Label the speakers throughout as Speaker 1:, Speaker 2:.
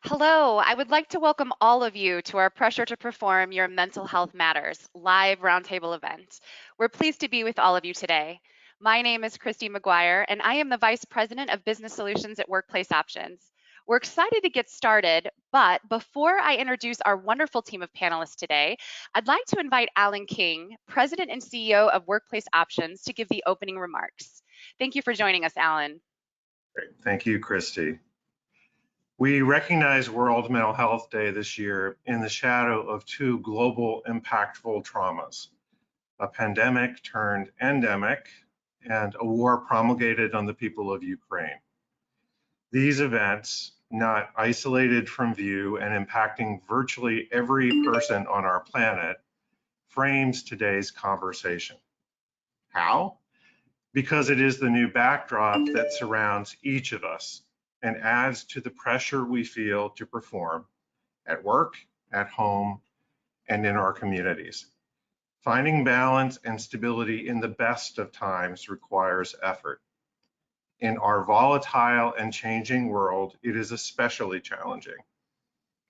Speaker 1: Hello, I would like to welcome all of you to our Pressure to Perform Your Mental Health Matters live roundtable event. We're pleased to be with all of you today. My name is Christy McGuire, and I am the Vice President of Business Solutions at Workplace Options. We're excited to get started, but before I introduce our wonderful team of panelists today, I'd like to invite Alan King, President and CEO of Workplace Options, to give the opening remarks. Thank you for joining us, Alan.
Speaker 2: Great. Thank you, Christy. We recognize World Mental Health Day this year in the shadow of two global impactful traumas, a pandemic turned endemic and a war promulgated on the people of Ukraine. These events, not isolated from view and impacting virtually every person on our planet, frames today's conversation. How? Because it is the new backdrop that surrounds each of us and adds to the pressure we feel to perform at work, at home, and in our communities. Finding balance and stability in the best of times requires effort. In our volatile and changing world, it is especially challenging.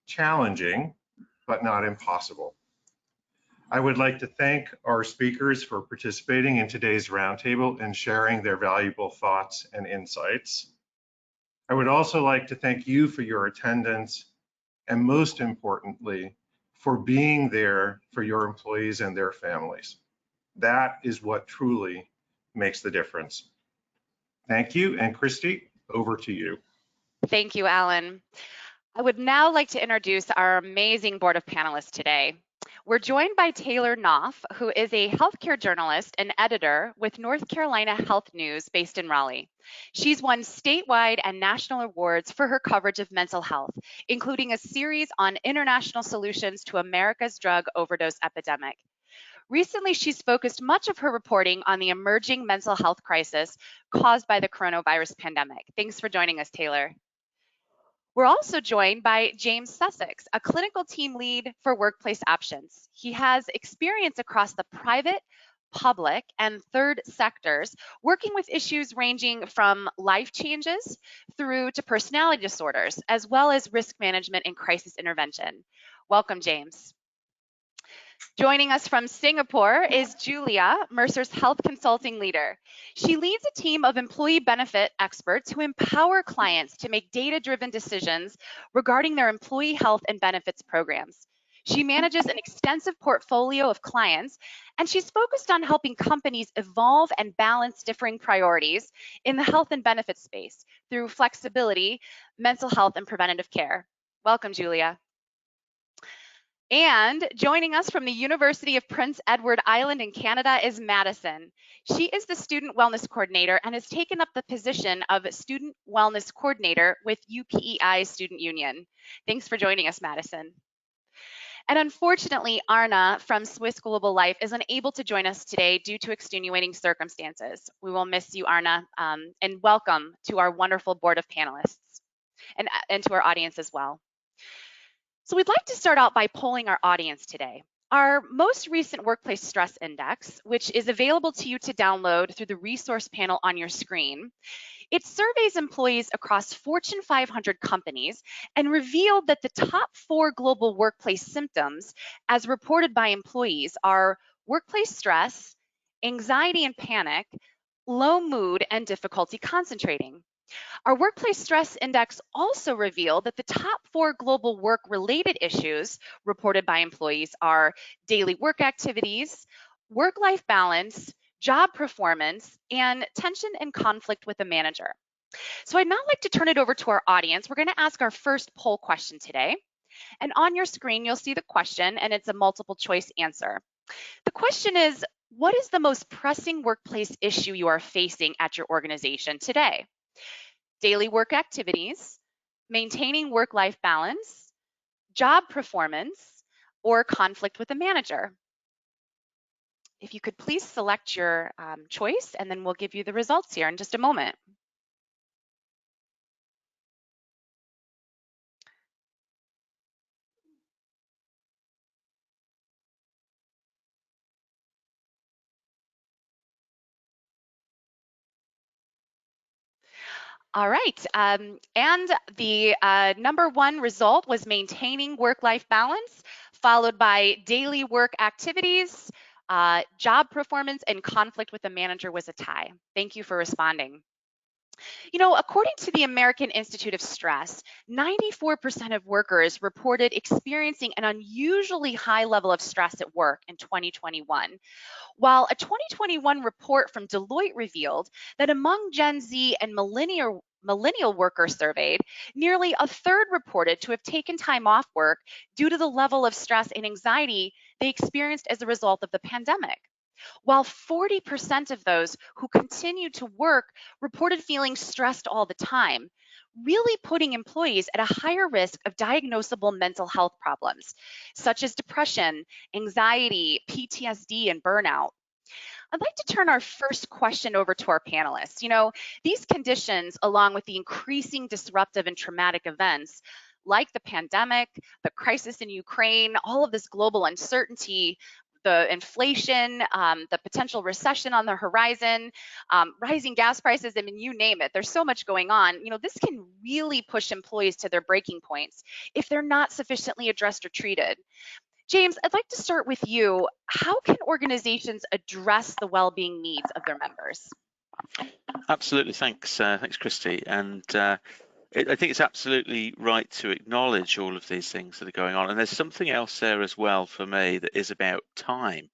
Speaker 2: Challenging, but not impossible. I would like to thank our speakers for participating in today's roundtable and sharing their valuable thoughts and insights. I would also like to thank you for your attendance and, most importantly, for being there for your employees and their families. That is what truly makes the difference. Thank you, and Christy, over to you.
Speaker 1: Thank you, Alan. I would now like to introduce our amazing board of panelists today. We're joined by Taylor Knopf, who is a healthcare journalist and editor with North Carolina Health News based in Raleigh. She's won statewide and national awards for her coverage of mental health, including a series on international solutions to America's drug overdose epidemic. Recently, she's focused much of her reporting on the emerging mental health crisis caused by the coronavirus pandemic. Thanks for joining us, Taylor. We're also joined by James Sussex, a clinical team lead for Workplace Options. He has experience across the private, public, and third sectors, working with issues ranging from life changes through to personality disorders, as well as risk management and crisis intervention. Welcome, James. Joining us from Singapore is Julia, Mercer's health consulting leader. She leads a team of employee benefit experts who empower clients to make data-driven decisions regarding their employee health and benefits programs. She manages an extensive portfolio of clients, and she's focused on helping companies evolve and balance differing priorities in the health and benefits space through flexibility, mental health, and preventative care. Welcome, Julia. And joining us from the University of Prince Edward Island in Canada is Madison. She is the Student Wellness Coordinator and has taken up the position of Student Wellness Coordinator with UPEI Student Union. Thanks for joining us, Madison. And unfortunately, Arna from Swiss Global Life is unable to join us today due to extenuating circumstances. We will miss you, Arna, and welcome to our wonderful board of panelists and to our audience as well. So we'd like to start out by polling our audience today. Our most recent workplace stress index, which is available to you to download through the resource panel on your screen, it surveys employees across Fortune 500 companies and revealed that the top 4 global workplace symptoms, as reported by employees, are workplace stress, anxiety and panic, low mood, and difficulty concentrating. Our workplace stress index also revealed that the top 4 global work-related issues reported by employees are daily work activities, work-life balance, job performance, and tension and conflict with a manager. So I'd now like to turn it over to our audience. We're going to ask our first poll question today. And on your screen, you'll see the question, and it's a multiple choice answer. The question is, what is the most pressing workplace issue you are facing at your organization today? Daily work activities, maintaining work-life balance, job performance, or conflict with a manager. If you could please select your choice, and then we'll give you the results here in just a moment. All right. And the number one result was maintaining work-life balance, followed by daily work activities, job performance, and conflict with the manager was a tie. Thank you for responding. You know, according to the American Institute of Stress, 94% of workers reported experiencing an unusually high level of stress at work in 2021. While a 2021 report from Deloitte revealed that among Gen Z and millennial workers surveyed, nearly a third reported to have taken time off work due to the level of stress and anxiety they experienced as a result of the pandemic. While 40% of those who continued to work reported feeling stressed all the time, really putting employees at a higher risk of diagnosable mental health problems, such as depression, anxiety, PTSD, and burnout. I'd like to turn our first question over to our panelists. You know, these conditions, along with the increasing disruptive and traumatic events like the pandemic, the crisis in Ukraine, all of this global uncertainty, the inflation, the potential recession on the horizon, rising gas prices, I mean, you name it. There's so much going on. You know, this can really push employees to their breaking points if they're not sufficiently addressed or treated. James, I'd like to start with you. How can organizations address the well-being needs of their members?
Speaker 3: Absolutely, thanks, thanks, Christy. And I think it's absolutely right to acknowledge all of these things that are going on. And there's something else there as well for me that is about time.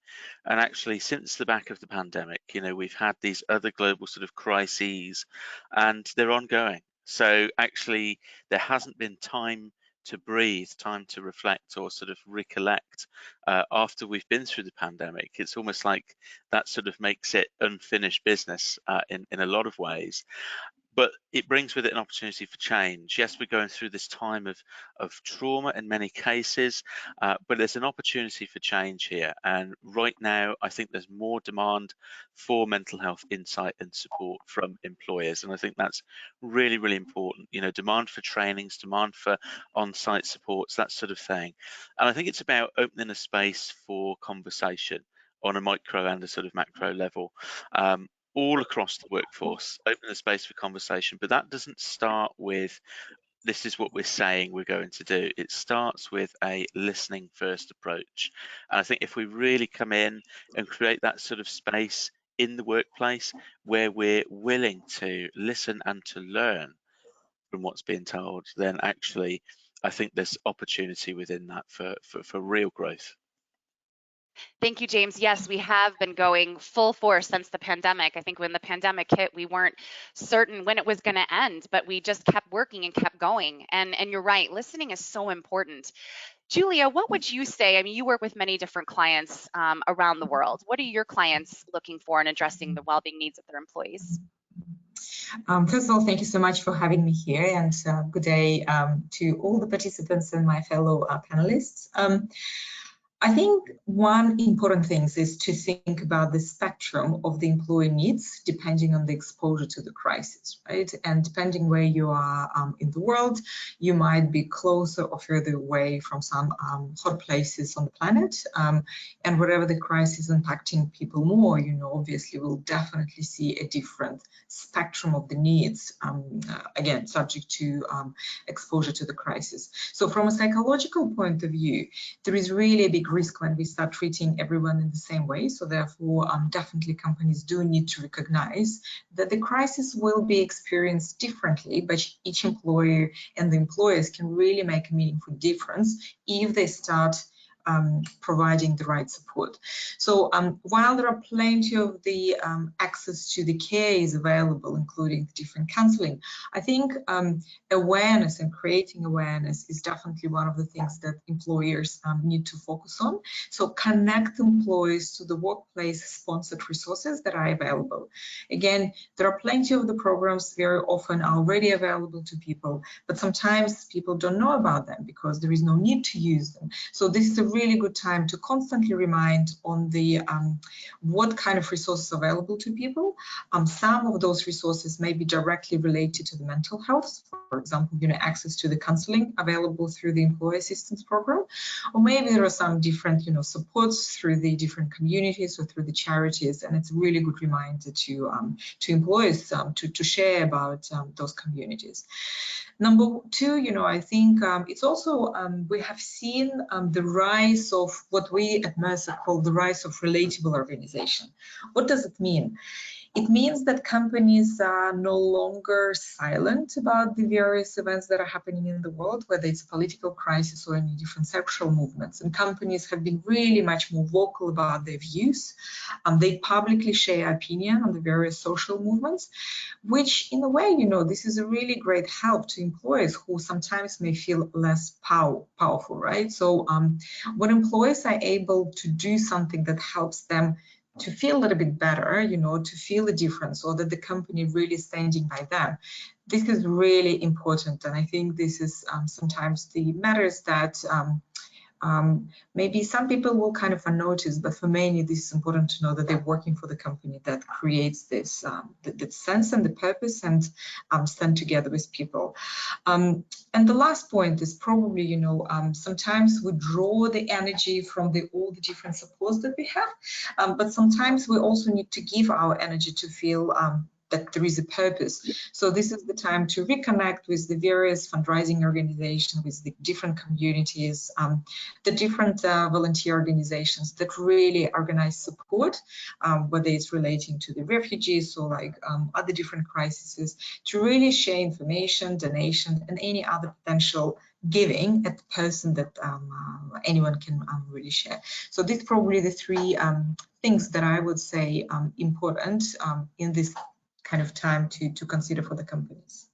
Speaker 3: And actually, since the back of the pandemic, you know, we've had these other global sort of crises, and they're ongoing. So actually, there hasn't been time to breathe, time to reflect or sort of recollect after we've been through the pandemic. It's almost like that sort of makes it unfinished business in a lot of ways. But it brings with it an opportunity for change. Yes, we're going through this time of trauma in many cases, but there's an opportunity for change here. And right now, I think there's more demand for mental health insight and support from employers. And I think that's really, really important. You know, demand for trainings, demand for on-site supports, that sort of thing. And I think it's about opening a space for conversation on a micro and a sort of macro level. All across the workforce, open the space for conversation, but that doesn't start with this is what we're saying we're going to do. It starts with a listening first approach. And I think if we really come in and create that sort of space in the workplace where we're willing to listen and to learn from what's being told, then actually I think there's opportunity within that for real growth.
Speaker 1: Thank you, James. Yes, we have been going full force since the pandemic. I think when the pandemic hit, we weren't certain when it was going to end, but we just kept working and kept going. And you're right, listening is so important. Julia, what would you say? I mean, you work with many different clients around the world. What are your clients looking for in addressing the well-being needs of their employees?
Speaker 4: First of all, thank you so much for having me here, and good day to all the participants and my fellow panelists. I think one important thing is to think about the spectrum of the employee needs depending on the exposure to the crisis, right? And depending where you are in the world, you might be closer or further away from some hot places on the planet. And wherever the crisis is impacting people more, you know, obviously we'll definitely see a different spectrum of the needs, again, subject to exposure to the crisis. So from a psychological point of view, there is really a big risk when we start treating everyone in the same way. So therefore, definitely companies do need to recognize that the crisis will be experienced differently, but each employer and the employers can really make a meaningful difference if they start providing the right support. So while there are plenty of the access to the care is available, including different counseling, I think awareness and creating awareness is definitely one of the things that employers need to focus on. So connect employees to the workplace sponsored resources that are available. Again, there are plenty of the programs very often are already available to people, but sometimes people don't know about them because there is no need to use them. So this is a really good time to constantly remind on the what kind of resources are available to people. Some of those resources may be directly related to the mental health, for example, access to the counseling available through the employee assistance program, or maybe there are some different, supports through the different communities or through the charities, and it's a really good reminder to employees to share about those communities. Number two, I think it's also, we have seen the rise of what we at Mercer call the rise of relatable organization. What does it mean? It means that companies are no longer silent about the various events that are happening in the world, whether it's a political crisis or any different social movements. And companies have been really much more vocal about their views. They publicly share opinion on the various social movements, which in a way, this is a really great help to employees who sometimes may feel less powerful, right? So when employees are able to do something that helps them to feel a little bit better, to feel the difference, or that the company really standing by them, this is really important. And I think this is sometimes the matters that maybe some people will kind of unnotice, but for many, this is important to know that they're working for the company that creates this the sense and the purpose, and stand together with people. And the last point is probably, sometimes we draw the energy from all the different supports that we have, but sometimes we also need to give our energy to feel that there is a purpose. So this is the time to reconnect with the various fundraising organizations, with the different communities, the different volunteer organizations that really organize support, whether it's relating to the refugees or like other different crises, to really share information, donation, and any other potential giving at the person that anyone can really share. So these probably the three things that I would say important in this kind of time to consider for the companies.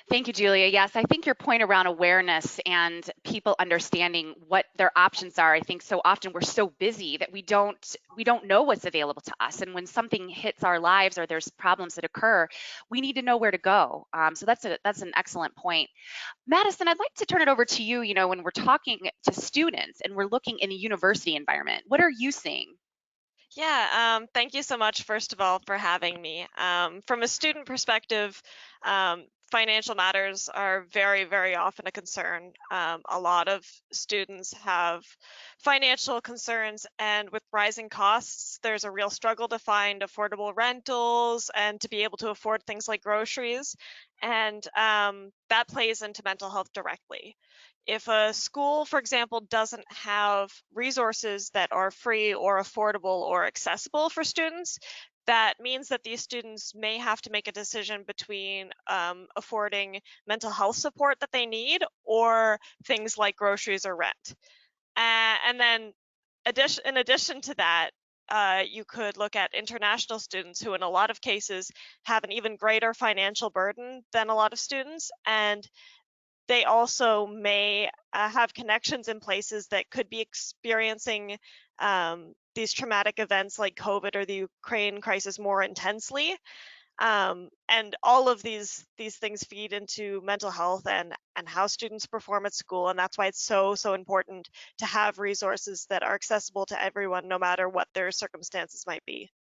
Speaker 1: Thank you, Julia. Yes, I think your point around awareness and people understanding what their options are. I think so often we're so busy that we don't know what's available to us. And when something hits our lives or there's problems that occur, we need to know where to go. So that's an excellent point. Madison, I'd like to turn it over to you. When we're talking to students and we're looking in a university environment, what are you seeing?
Speaker 5: Yeah, thank you so much, first of all, for having me. From a student perspective, financial matters are very, very often a concern. A lot of students have financial concerns, and with rising costs, there's a real struggle to find affordable rentals and to be able to afford things like groceries. And that plays into mental health directly. If a school, for example, doesn't have resources that are free or affordable or accessible for students, that means that these students may have to make a decision between affording mental health support that they need or things like groceries or rent. And then in addition to that, you could look at international students who in a lot of cases have an even greater financial burden than a lot of students, and they also may have connections in places that could be experiencing these traumatic events like COVID or the Ukraine crisis more intensely. And all of these things feed into mental health and how students perform at school. And that's why it's so important to have resources that are accessible to everyone, no matter what their circumstances might be.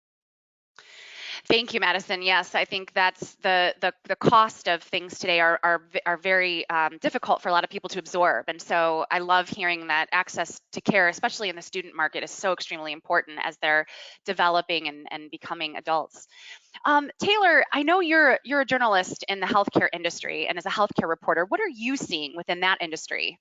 Speaker 1: Thank you, Madison. Yes, I think that's the cost of things today are very difficult for a lot of people to absorb. And so I love hearing that access to care, especially in the student market, is so extremely important as they're developing and becoming adults. Taylor, I know you're a journalist in the healthcare industry and as a healthcare reporter, what are you seeing within that industry?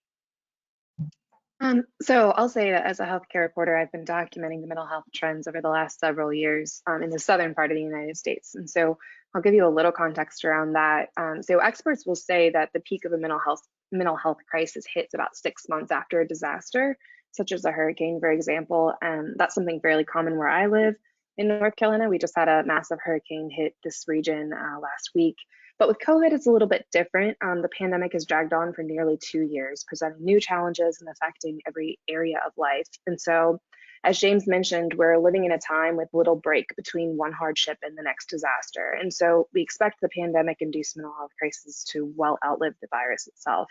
Speaker 6: So I'll say that as a healthcare reporter, I've been documenting the mental health trends over the last several years in the southern part of the United States. And so I'll give you a little context around that. So experts will say that the peak of a mental health crisis hits about 6 months after a disaster, such as a hurricane, for example. And that's something fairly common where I live in North Carolina. We just had a massive hurricane hit this region last week. But with COVID, it's a little bit different. The pandemic has dragged on for nearly 2 years, presenting new challenges and affecting every area of life. And so, as James mentioned, we're living in a time with little break between one hardship and the next disaster. And so we expect the pandemic-induced mental health crisis to well outlive the virus itself.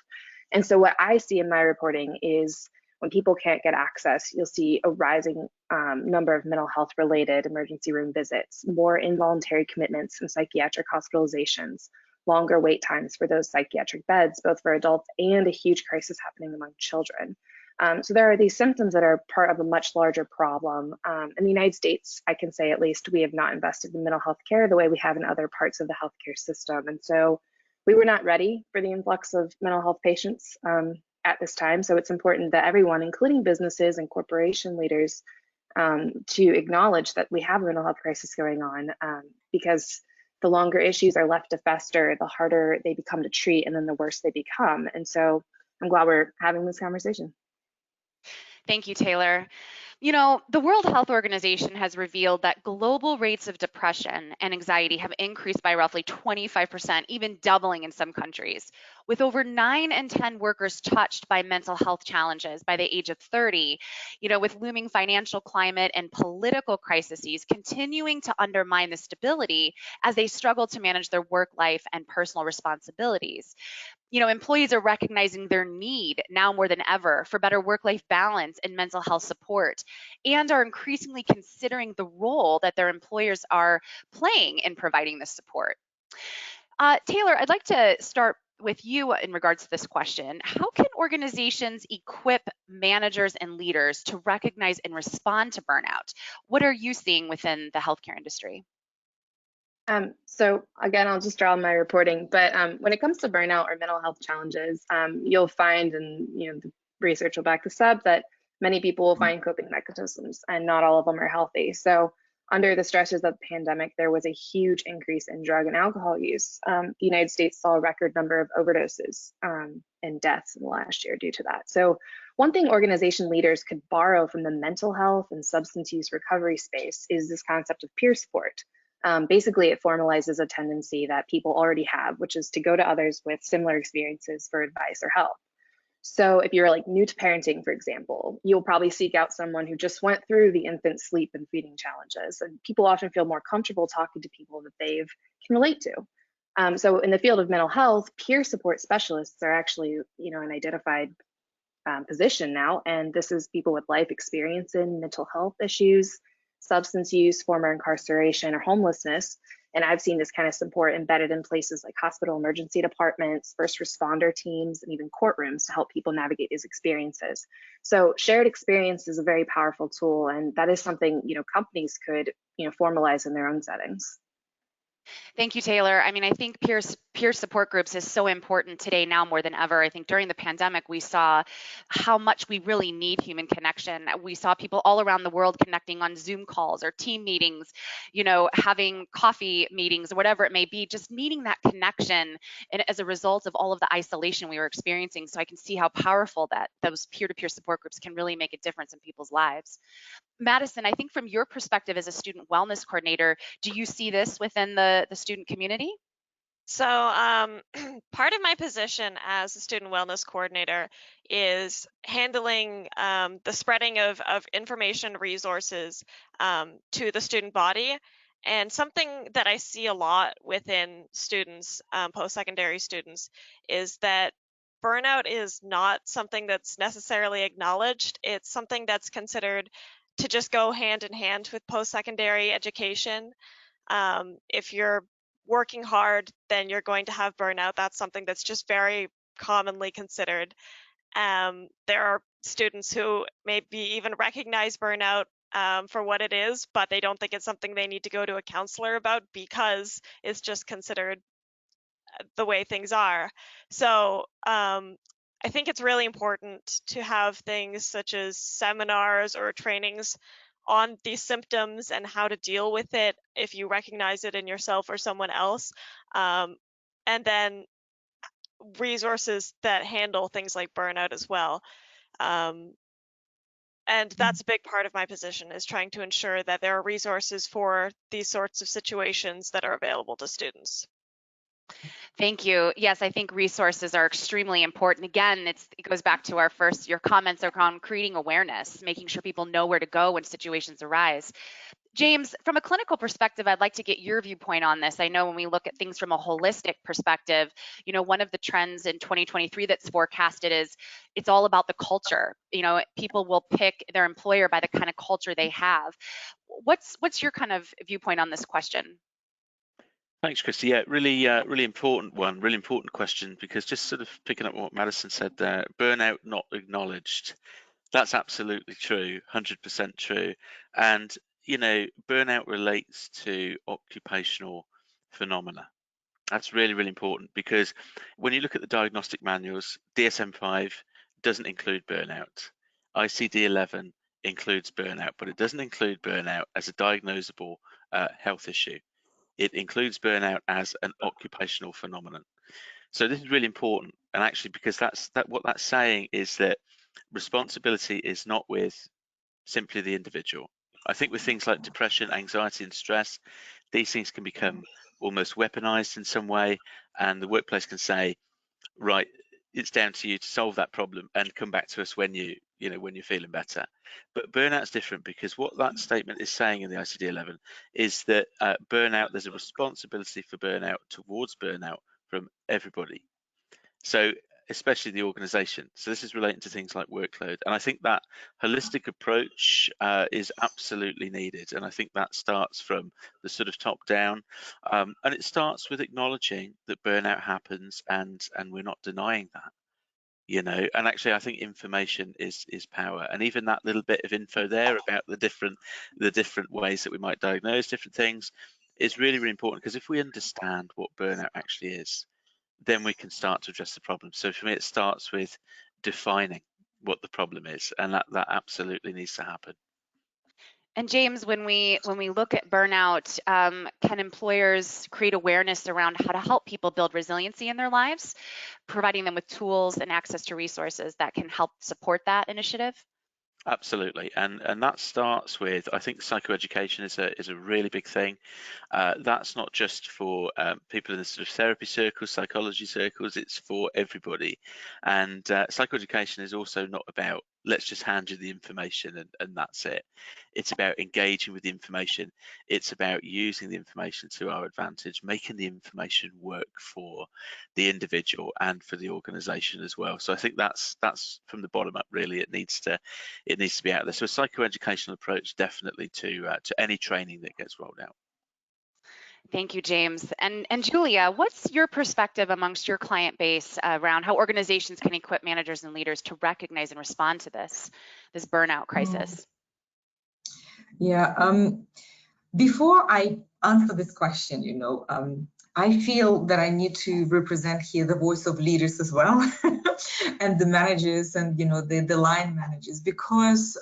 Speaker 6: And so what I see in my reporting is when people can't get access, you'll see a rising number of mental health related emergency room visits, more involuntary commitments and psychiatric hospitalizations, longer wait times for those psychiatric beds, both for adults and a huge crisis happening among children. So there are these symptoms that are part of a much larger problem. In the United States, I can say at least, we have not invested in mental health care the way we have in other parts of the healthcare system. And so we were not ready for the influx of mental health patients at this time. So it's important that everyone, including businesses and corporation leaders, to acknowledge that we have a mental health crisis going on, because the longer issues are left to fester, the harder they become to treat, and then the worse they become. And so I'm glad we're having this conversation.
Speaker 1: Thank you, Taylor. You know, the World Health Organization has revealed that global rates of depression and anxiety have increased by roughly 25%, even doubling in some countries. With over 9 in 10 workers touched by mental health challenges by the age of 30, with looming financial climate and political crises continuing to undermine the stability as they struggle to manage their work life and personal responsibilities. Employees are recognizing their need now more than ever for better work-life balance and mental health support, and are increasingly considering the role that their employers are playing in providing this support. Taylor, I'd like to start with you in regards to this question. How can organizations equip managers and leaders to recognize and respond to burnout? What are you seeing within the healthcare industry?
Speaker 6: So again, I'll just draw on my reporting, but when it comes to burnout or mental health challenges, you'll find, and the research will back this up, that many people will find coping mechanisms, and not all of them are healthy. So under the stresses of the pandemic, there was a huge increase in drug and alcohol use. The United States saw a record number of overdoses and deaths in the last year due to that. So one thing organization leaders could borrow from the mental health and substance use recovery space is this concept of peer support. Basically, it formalizes a tendency that people already have, which is to go to others with similar experiences for advice or help. So if you're like new to parenting, for example, you'll probably seek out someone who just went through the infant sleep and feeding challenges. And people often feel more comfortable talking to people that they can relate to. So in the field of mental health, peer support specialists are actually, an identified position now. And this is people with life experience in mental health issues, substance use, former incarceration, or homelessness. And I've seen this kind of support embedded in places like hospital emergency departments, first responder teams, and even courtrooms to help people navigate these experiences. So shared experience is a very powerful tool, and that is something, companies could, formalize in their own settings.
Speaker 1: Thank you, Taylor. I mean, I think peer support groups is so important today now more than ever. I think during the pandemic, we saw how much we really need human connection. We saw people all around the world connecting on Zoom calls or team meetings, having coffee meetings or whatever it may be, just needing that connection, and as a result of all of the isolation we were experiencing. So I can see how powerful that those peer-to-peer support groups can really make a difference in people's lives. Madison, I think from your perspective as a student wellness coordinator, do you see this within the student community?
Speaker 5: So part of my position as a student wellness coordinator is handling the spreading of information resources to the student body. And something that I see a lot within students, post-secondary students, is that burnout is not something that's necessarily acknowledged. It's something that's considered to just go hand in hand with post-secondary education. If you're working hard, then you're going to have burnout. That's something that's just very commonly considered. There are students who maybe even recognize burnout for what it is, but they don't think it's something they need to go to a counselor about because it's just considered the way things are. So I think it's really important to have things such as seminars or trainings on these symptoms and how to deal with it if you recognize it in yourself or someone else. And then resources that handle things like burnout as well. And that's a big part of my position, is trying to ensure that there are resources for these sorts of situations that are available to students.
Speaker 1: Thank you. Yes, I think resources are extremely important. Again, it goes back to your comments around creating awareness, making sure people know where to go when situations arise. James, from a clinical perspective, I'd like to get your viewpoint on this. I know when we look at things from a holistic perspective, one of the trends in 2023 that's forecasted is it's all about the culture. People will pick their employer by the kind of culture they have. What's your kind of viewpoint on this question?
Speaker 3: Thanks, Christy. Yeah, really important one, really important question, because just sort of picking up what Madison said there, burnout not acknowledged. That's absolutely true, 100% true. And, burnout relates to occupational phenomena. That's really, really important, because when you look at the diagnostic manuals, DSM-5 doesn't include burnout. ICD-11 includes burnout, but it doesn't include burnout as a diagnosable health issue. It includes burnout as an occupational phenomenon. So this is really important, and actually, because what that's saying is that responsibility is not with simply the individual. I think with things like depression, anxiety, and stress, these things can become almost weaponized in some way, and the workplace can say, right, it's down to you to solve that problem and come back to us when when you're feeling better. But burnout's different, because what that statement is saying in the ICD-11 is that burnout, there's a responsibility for burnout towards burnout from everybody. So especially the organization. So this is relating to things like workload. And I think that holistic approach is absolutely needed. And I think that starts from the sort of top down. And it starts with acknowledging that burnout happens, and we're not denying that. And actually, I think information is power, and even that little bit of info there about the different ways that we might diagnose different things is really, really important, because if we understand what burnout actually is, then we can start to address the problem. So for me, it starts with defining what the problem is, and that absolutely needs to happen.
Speaker 1: And James, when we look at burnout, can employers create awareness around how to help people build resiliency in their lives, providing them with tools and access to resources that can help support that initiative?
Speaker 3: Absolutely, and that starts with, I think, psychoeducation is a really big thing. That's not just for people in the sort of therapy circles, psychology circles, it's for everybody. And psychoeducation is also not about, let's just hand you the information and that's it. It's about engaging with the information. It's about using the information to our advantage, making the information work for the individual and for the organization as well. So I think that's from the bottom up, really. It needs to be out there. So a psychoeducational approach definitely to any training that gets rolled out.
Speaker 1: Thank you, James. And Julia, what's your perspective amongst your client base around how organizations can equip managers and leaders to recognize and respond to this burnout crisis?
Speaker 4: Yeah, before I answer this question, I feel that I need to represent here the voice of leaders as well, and the managers and, the line managers, because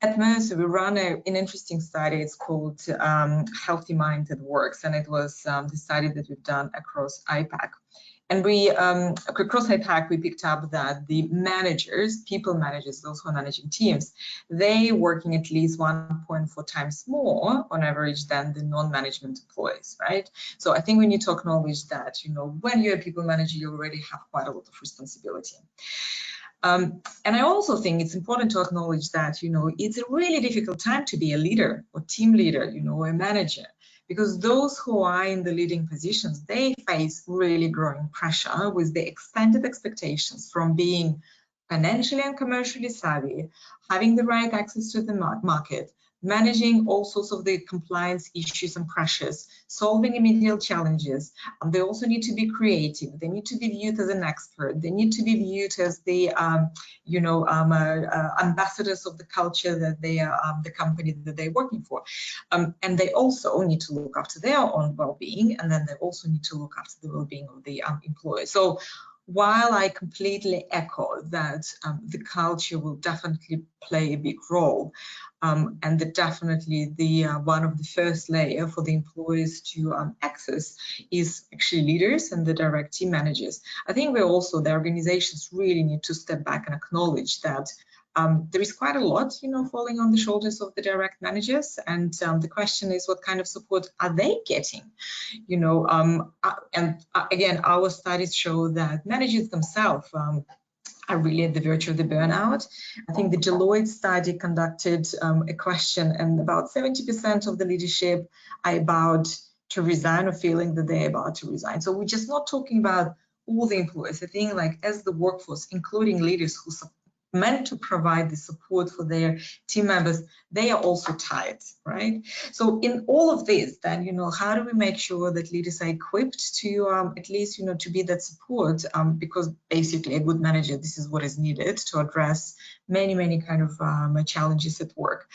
Speaker 4: at Mercer, we run an interesting study. It's called Healthy Mind That Works, and it was the study that we've done across IPAC. And we, across IPAC, we picked up that the managers, people managers, those who are managing teams, they working at least 1.4 times more on average than the non-management employees, right? So I think we need to acknowledge that, when you're a people manager, you already have quite a lot of responsibility. And I also think it's important to acknowledge that, it's a really difficult time to be a leader or team leader, or a manager, because those who are in the leading positions, they face really growing pressure with the expanded expectations from being financially and commercially savvy, having the right access to the market, managing all sorts of the compliance issues and pressures, solving immediate challenges. They also need to be creative. They need to be viewed as an expert. They need to be viewed as the, ambassadors of the culture that they are, the company that they're working for. And they also need to look after their own well-being, and then they also need to look after the well-being of the employer. So while I completely echo that the culture will definitely play a big role, and that definitely the one of the first layer for the employees to access is actually leaders and the direct team managers. I think the organizations really need to step back and acknowledge that there is quite a lot, falling on the shoulders of the direct managers, and the question is, what kind of support are they getting? And again, our studies show that managers themselves are really at the verge of the burnout. I think the Deloitte study conducted a question, and about 70% of the leadership are about to resign or feeling that they're about to resign. So we're just not talking about all the employees. I think like as the workforce, including leaders who meant to provide the support for their team members, they are also tired, right? So in all of this, then, how do we make sure that leaders are equipped to at least, to be that support? Because basically a good manager, this is what is needed to address many, many kind of challenges at work.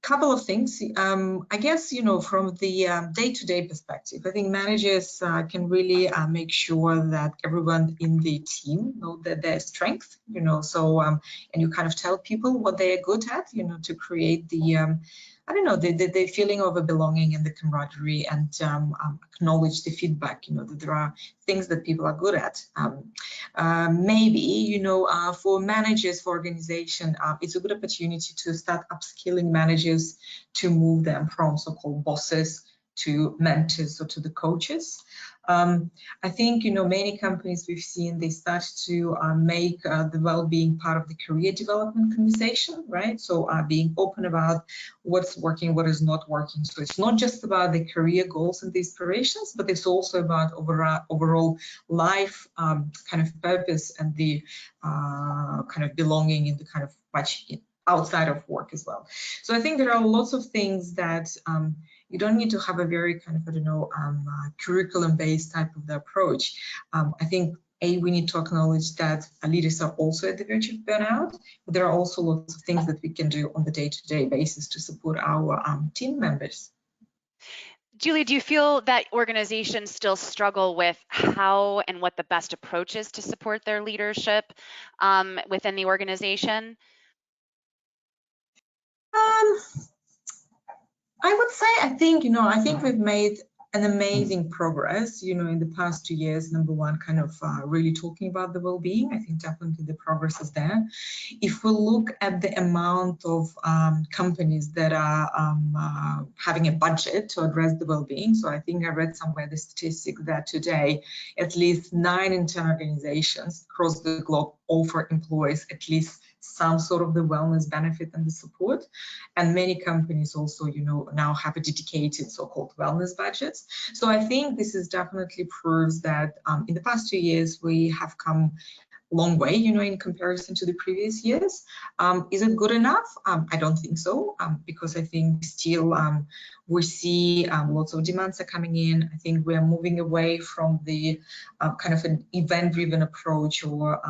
Speaker 4: Couple of things. I guess, from the day-to-day perspective, I think managers can really make sure that everyone in the team know that their strength, so, and you kind of tell people what they are good at, to create the, I don't know, the feeling of a belonging and the camaraderie, and acknowledge the feedback, that there are things that people are good at. Maybe, for managers, for organization, it's a good opportunity to start upskilling managers to move them from so-called bosses to mentors or to the coaches. I think, many companies we've seen, they start to make the well-being part of the career development conversation, right? So being open about what's working, what is not working. So it's not just about the career goals and the aspirations, but it's also about overall life kind of purpose and the kind of belonging in the kind of much outside of work as well. So I think there are lots of things that you don't need to have a very kind of, I don't know, curriculum-based type of the approach. I think, we need to acknowledge that leaders are also at the verge of burnout, but there are also lots of things that we can do on the day-to-day basis to support our team members.
Speaker 1: Julie, do you feel that organizations still struggle with how and what the best approach is to support their leadership within the organization?
Speaker 4: I would say, I think we've made an amazing progress, in the past 2 years. Number one, kind of really talking about the well-being. I think definitely the progress is there. If we look at the amount of companies that are having a budget to address the well-being, so I think I read somewhere the statistic that today at least 9 in 10 organizations across the globe offer employees at least some sort of the wellness benefit and the support. And many companies also, now have a dedicated so-called wellness budgets. So I think this is definitely proves that in the past 2 years, we have come a long way, in comparison to the previous years. Is it good enough? I don't think so, because I think still we see lots of demands are coming in. I think we are moving away from the kind of an event-driven approach or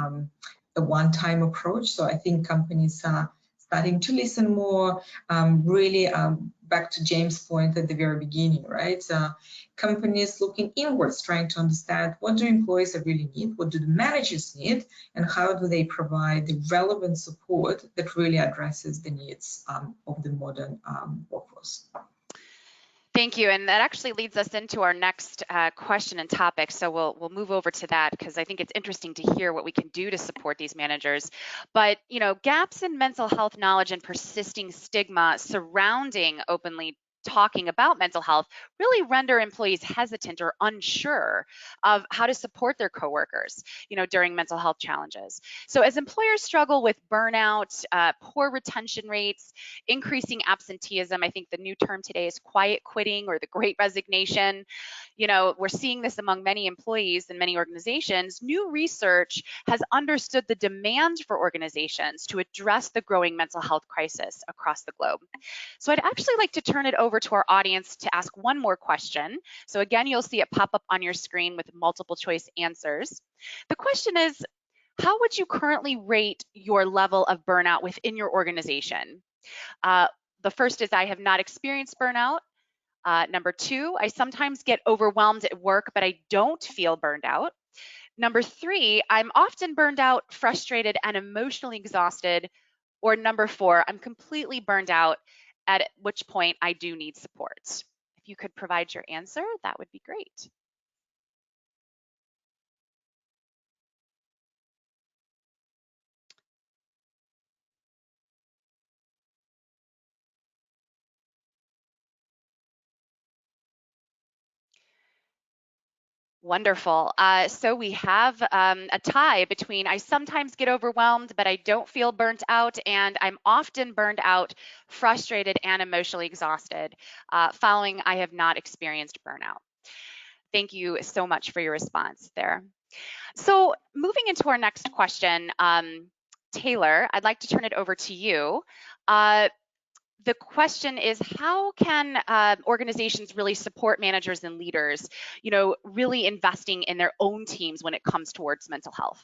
Speaker 4: a one-time approach. So I think companies are starting to listen more, really back to James' point at the very beginning, right? Companies looking inwards, trying to understand what do employees really need, what do the managers need, and how do they provide the relevant support that really addresses the needs of the modern workforce.
Speaker 1: Thank you, and that actually leads us into our next question and topic. So we'll move over to that because I think it's interesting to hear what we can do to support these managers. But gaps in mental health knowledge and persisting stigma surrounding openly talking about mental health really render employees hesitant or unsure of how to support their coworkers, during mental health challenges. So as employers struggle with burnout, poor retention rates, increasing absenteeism, I think the new term today is quiet quitting or the great resignation. We're seeing this among many employees and many organizations. New research has understood the demand for organizations to address the growing mental health crisis across the globe. So I'd actually like to turn it over to our audience to ask one more question. So again, you'll see it pop up on your screen with multiple choice answers. The question is, how would you currently rate your level of burnout within your organization? The first is, I have not experienced burnout. Number 2, I sometimes get overwhelmed at work, but I don't feel burned out. Number 3, I'm often burned out, frustrated, and emotionally exhausted. Or number 4, I'm completely burned out, at which point I do need support. If you could provide your answer, that would be great. Wonderful. So we have a tie between I sometimes get overwhelmed, but I don't feel burnt out, and I'm often burned out, frustrated, and emotionally exhausted. Following, I have not experienced burnout. Thank you so much for your response there. So moving into our next question, Taylor, I'd like to turn it over to you. The question is, how can organizations really support managers and leaders, really investing in their own teams when it comes towards mental health?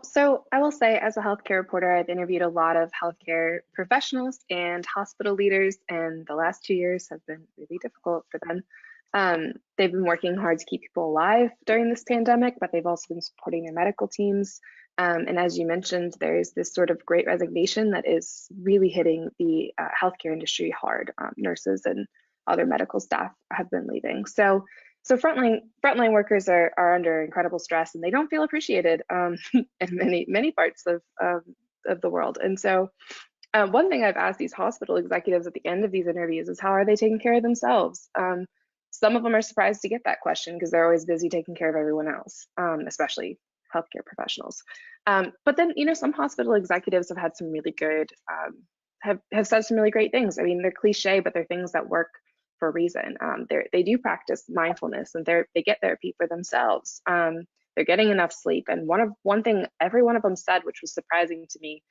Speaker 6: So I will say, as a healthcare reporter, I've interviewed a lot of healthcare professionals and hospital leaders, and the last 2 years have been really difficult for them. They've been working hard to keep people alive during this pandemic, but they've also been supporting their medical teams. And as you mentioned, there's this sort of great resignation that is really hitting the healthcare industry hard. Nurses and other medical staff have been leaving. So frontline workers are under incredible stress, and they don't feel appreciated in many parts of the world. And so one thing I've asked these hospital executives at the end of these interviews is, how are they taking care of themselves? Some of them are surprised to get that question because they're always busy taking care of everyone else, especially healthcare professionals. But then, some hospital executives have had some really good, have said some really great things. I mean, they're cliche, but they're things that work for a reason. They do practice mindfulness, and they get therapy for themselves. They're getting enough sleep. And one thing every one of them said, which was surprising to me,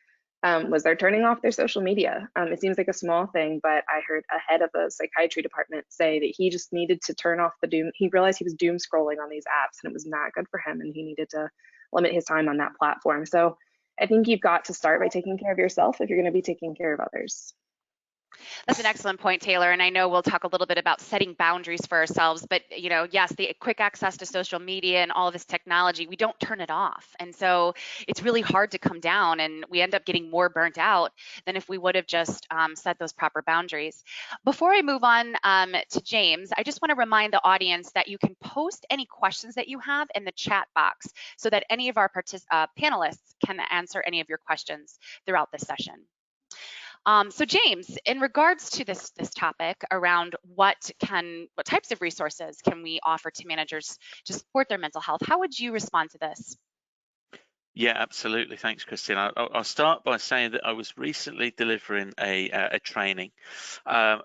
Speaker 6: was they're turning off their social media. It seems like a small thing, but I heard a head of a psychiatry department say that he just needed to turn off the doom. He realized he was doom scrolling on these apps, and it was not good for him, and he needed to limit his time on that platform. So I think you've got to start by taking care of yourself if you're going to be taking care of others.
Speaker 1: That's an excellent point, Taylor. And I know we'll talk a little bit about setting boundaries for ourselves, but yes, the quick access to social media and all of this technology, we don't turn it off. And so it's really hard to come down, and we end up getting more burnt out than if we would have just set those proper boundaries. Before I move on to James, I just want to remind the audience that you can post any questions that you have in the chat box so that any of our panelists can answer any of your questions throughout this session. So James, in regards to this topic around what types of resources can we offer to managers to support their mental health, how would you respond to this?
Speaker 3: Yeah, absolutely. Thanks, Christine. I'll start by saying that I was recently delivering a training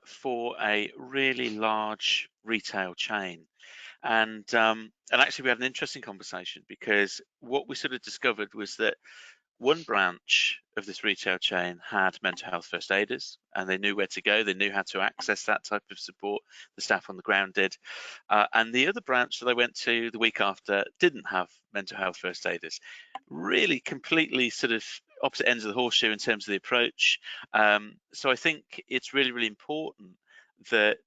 Speaker 3: for a really large retail chain. And actually, we had an interesting conversation, because what we sort of discovered was that one branch of this retail chain had mental health first aiders, and they knew where to go. They knew how to access that type of support. The staff on the ground did. And the other branch that I went to the week after didn't have mental health first aiders. Really completely sort of opposite ends of the horseshoe in terms of the approach. So I think it's really, really important that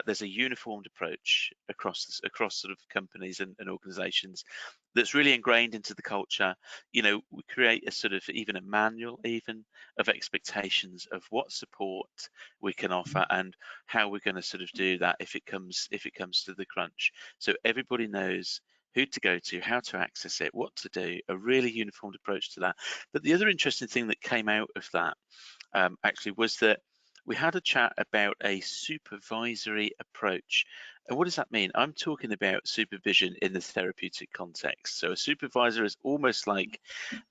Speaker 3: there's a uniformed approach across sort of companies and organizations that's really ingrained into the culture. We create a sort of even a manual of expectations of what support we can offer and how we're going to sort of do that if it comes to the crunch. So everybody knows who to go to, how to access it, what to do, a really uniformed approach to that. But the other interesting thing that came out of that actually was that we had a chat about a supervisory approach. And what does that mean? I'm talking about supervision in the therapeutic context. So a supervisor is almost like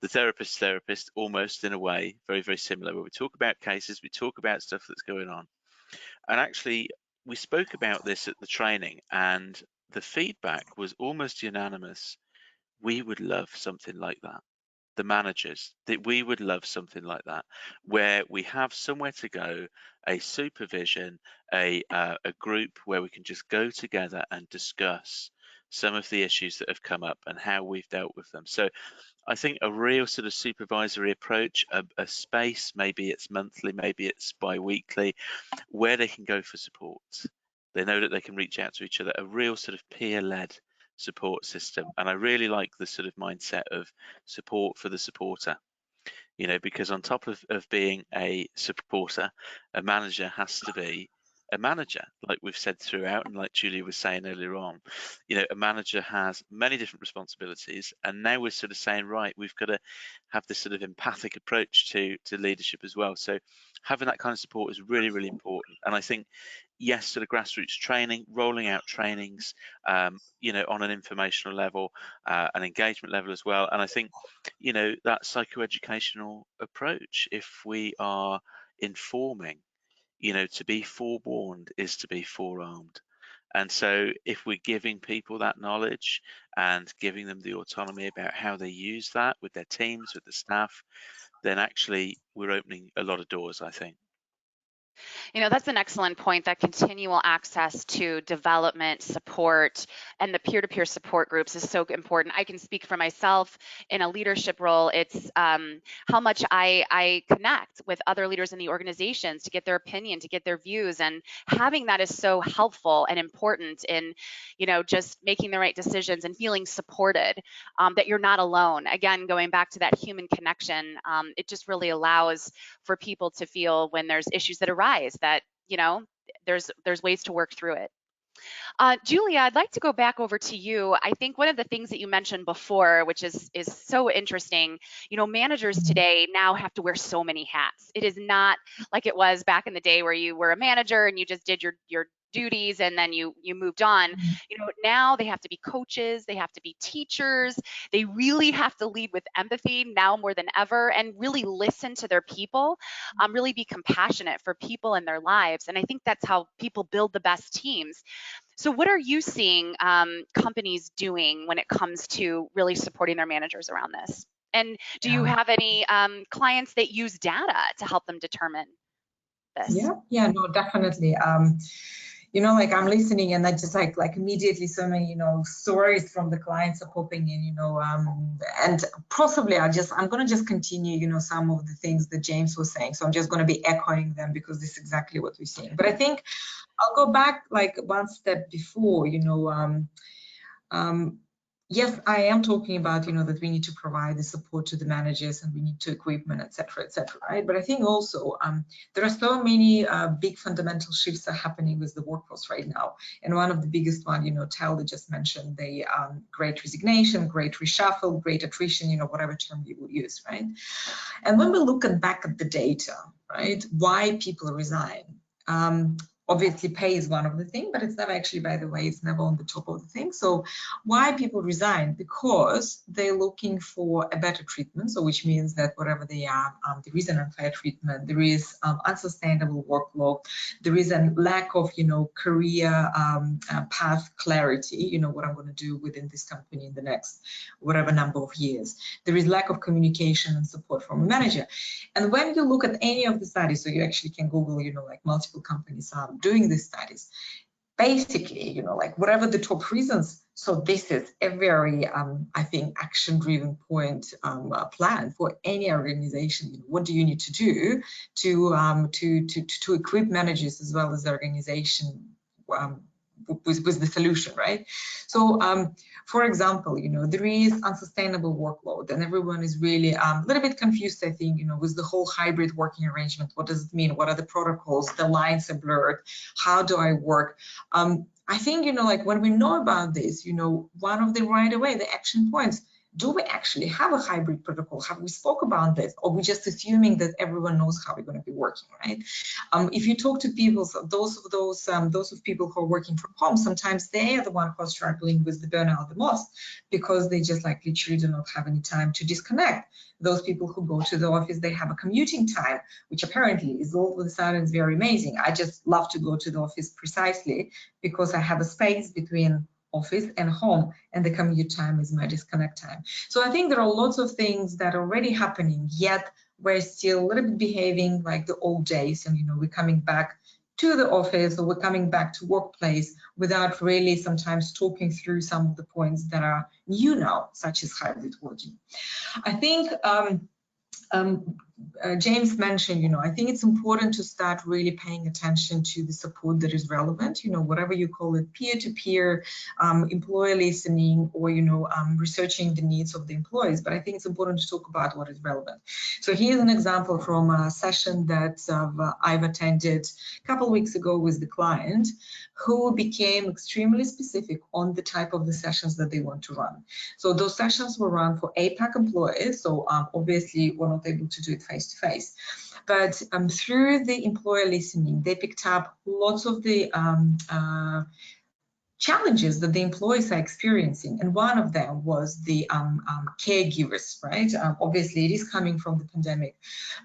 Speaker 3: the therapist, almost in a way, very, very similar, where we talk about cases, we talk about stuff that's going on. And actually, we spoke about this at the training, and the feedback was almost unanimous. We would love something like that. The managers, that we would love something like that, where we have somewhere to go, a supervision, a group where we can just go together and discuss some of the issues that have come up and how we've dealt with them. So I think a real sort of supervisory approach, a space, maybe it's monthly, maybe it's bi-weekly, where they can go for support. They know that they can reach out to each other, a real sort of peer-led support system. And I really like the sort of mindset of support for the supporter, because on top of being a supporter, a manager has to be a manager, like we've said throughout, and like Julia was saying earlier on. A manager has many different responsibilities, and now we're sort of saying, right, we've got to have this sort of empathic approach to leadership as well. So having that kind of support is really, really important. And I think yes to the grassroots training, rolling out trainings, you know, on an informational level, an engagement level as well. And I think, you know, that psychoeducational approach, if we are informing, you know, to be forewarned is to be forearmed. And so if we're giving people that knowledge and giving them the autonomy about how they use that with their teams, with the staff, then actually we're opening a lot of doors, I think.
Speaker 1: You know, that's an excellent point, that continual access to development, support, and the peer-to-peer support groups is so important. I can speak for myself in a leadership role. It's how much I connect with other leaders in the organizations to get their opinion, to get their views, and having that is so helpful and important in, you know, just making the right decisions and feeling supported, that you're not alone. Again, going back to that human connection, it just really allows for people to feel when there's issues that arise that, you know, there's ways to work through it. Julia, I'd like to go back over to you. I think one of the things that you mentioned before, which is so interesting, you know, managers today now have to wear so many hats. It is not like it was back in the day where you were a manager and you just did your duties and then you moved on. You know, now they have to be coaches, they have to be teachers, they really have to lead with empathy now more than ever, and really listen to their people, really be compassionate for people in their lives. And I think that's how people build the best teams. So what are you seeing companies doing when it comes to really supporting their managers around this? And do you have any clients that use data to help them determine this?
Speaker 4: Yeah, no, definitely. You know, like I'm listening and I just like immediately so many, you know, stories from the clients are popping in, you know, and possibly I'm going to just continue, you know, some of the things that James was saying. So I'm just going to be echoing them because this is exactly what we're seeing. But I think I'll go back like one step before, you know, yes, I am talking about, you know, that we need to provide the support to the managers and we need to equipment, et cetera, right? But I think also there are so many big fundamental shifts are happening with the workforce right now. And one of the biggest one, you know, Tyler just mentioned the great resignation, great reshuffle, great attrition, you know, whatever term you would use, right? And when we look back at the data, right, why people resign, obviously pay is one of the things, but it's never actually, by the way, it's never on the top of the thing. So why people resign? Because they're looking for a better treatment. So which means that wherever they are, there is an unfair treatment, there is unsustainable workload, there is a lack of, you know, career path clarity, you know, what I'm going to do within this company in the next whatever number of years. There is lack of communication and support from a manager. And when you look at any of the studies, so you actually can Google, you know, like multiple companies are doing these studies, basically, you know, like whatever the top reasons. So this is a very, I think, action-driven point plan for any organization. You know, what do you need to do to equip managers as well as the organization with the solution, right? So, for example, you know, there is unsustainable workload, and everyone is really a little bit confused, I think, you know, with the whole hybrid working arrangement. What does it mean? What are the protocols? The lines are blurred. How do I work? I think, you know, like when we know about this, you know, one of the right away, the action points, do we actually have a hybrid protocol? Have we spoke about this? Or we just assuming that everyone knows how we're going to be working, right? If you talk to people, those of people who are working from home, sometimes they are the one who are struggling with the burnout the most because they just like literally do not have any time to disconnect. Those people who go to the office, they have a commuting time, which apparently is all of a sudden very amazing. I just love to go to the office precisely because I have a space between office and home, and the commute time is my disconnect time. So I think there are lots of things that are already happening, yet we're still a little bit behaving like the old days, and you know, we're coming back to the office or we're coming back to workplace without really sometimes talking through some of the points that are new now, such as hybrid working. I think James mentioned, you know, I think it's important to start really paying attention to the support that is relevant, you know, whatever you call it, peer-to-peer, employee listening, or, you know, researching the needs of the employees. But I think it's important to talk about what is relevant. So here's an example from a session that I've attended a couple of weeks ago with the client, who became extremely specific on the type of the sessions that they want to run. So those sessions were run for APAC employees. So obviously we're not able to do it face-to-face. But through the employer listening, they picked up lots of the challenges that the employees are experiencing, and one of them was the caregivers, right? Obviously, it is coming from the pandemic,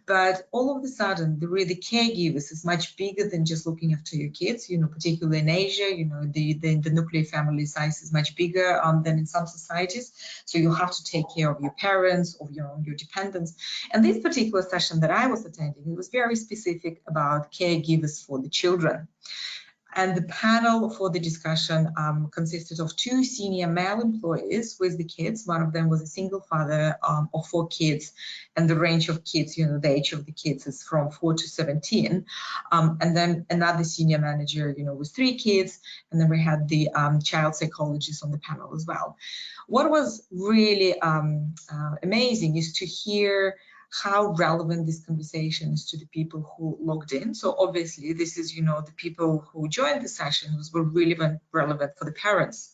Speaker 4: but all of a sudden, the caregivers is much bigger than just looking after your kids. You know, particularly in Asia, you know, the nuclear family size is much bigger than in some societies. So you have to take care of your parents, of your dependents. And this particular session that I was attending, it was very specific about caregivers for the children. And the panel for the discussion consisted of 2 senior male employees with the kids. One of them was a single father of 4 kids, and the range of kids, you know, the age of the kids is from 4 to 17. And then another senior manager, you know, with 3 kids. And then we had the child psychologist on the panel as well. What was really amazing is to hear how relevant this conversation is to the people who logged in. So obviously this is, you know, the people who joined the sessions were really relevant for the parents.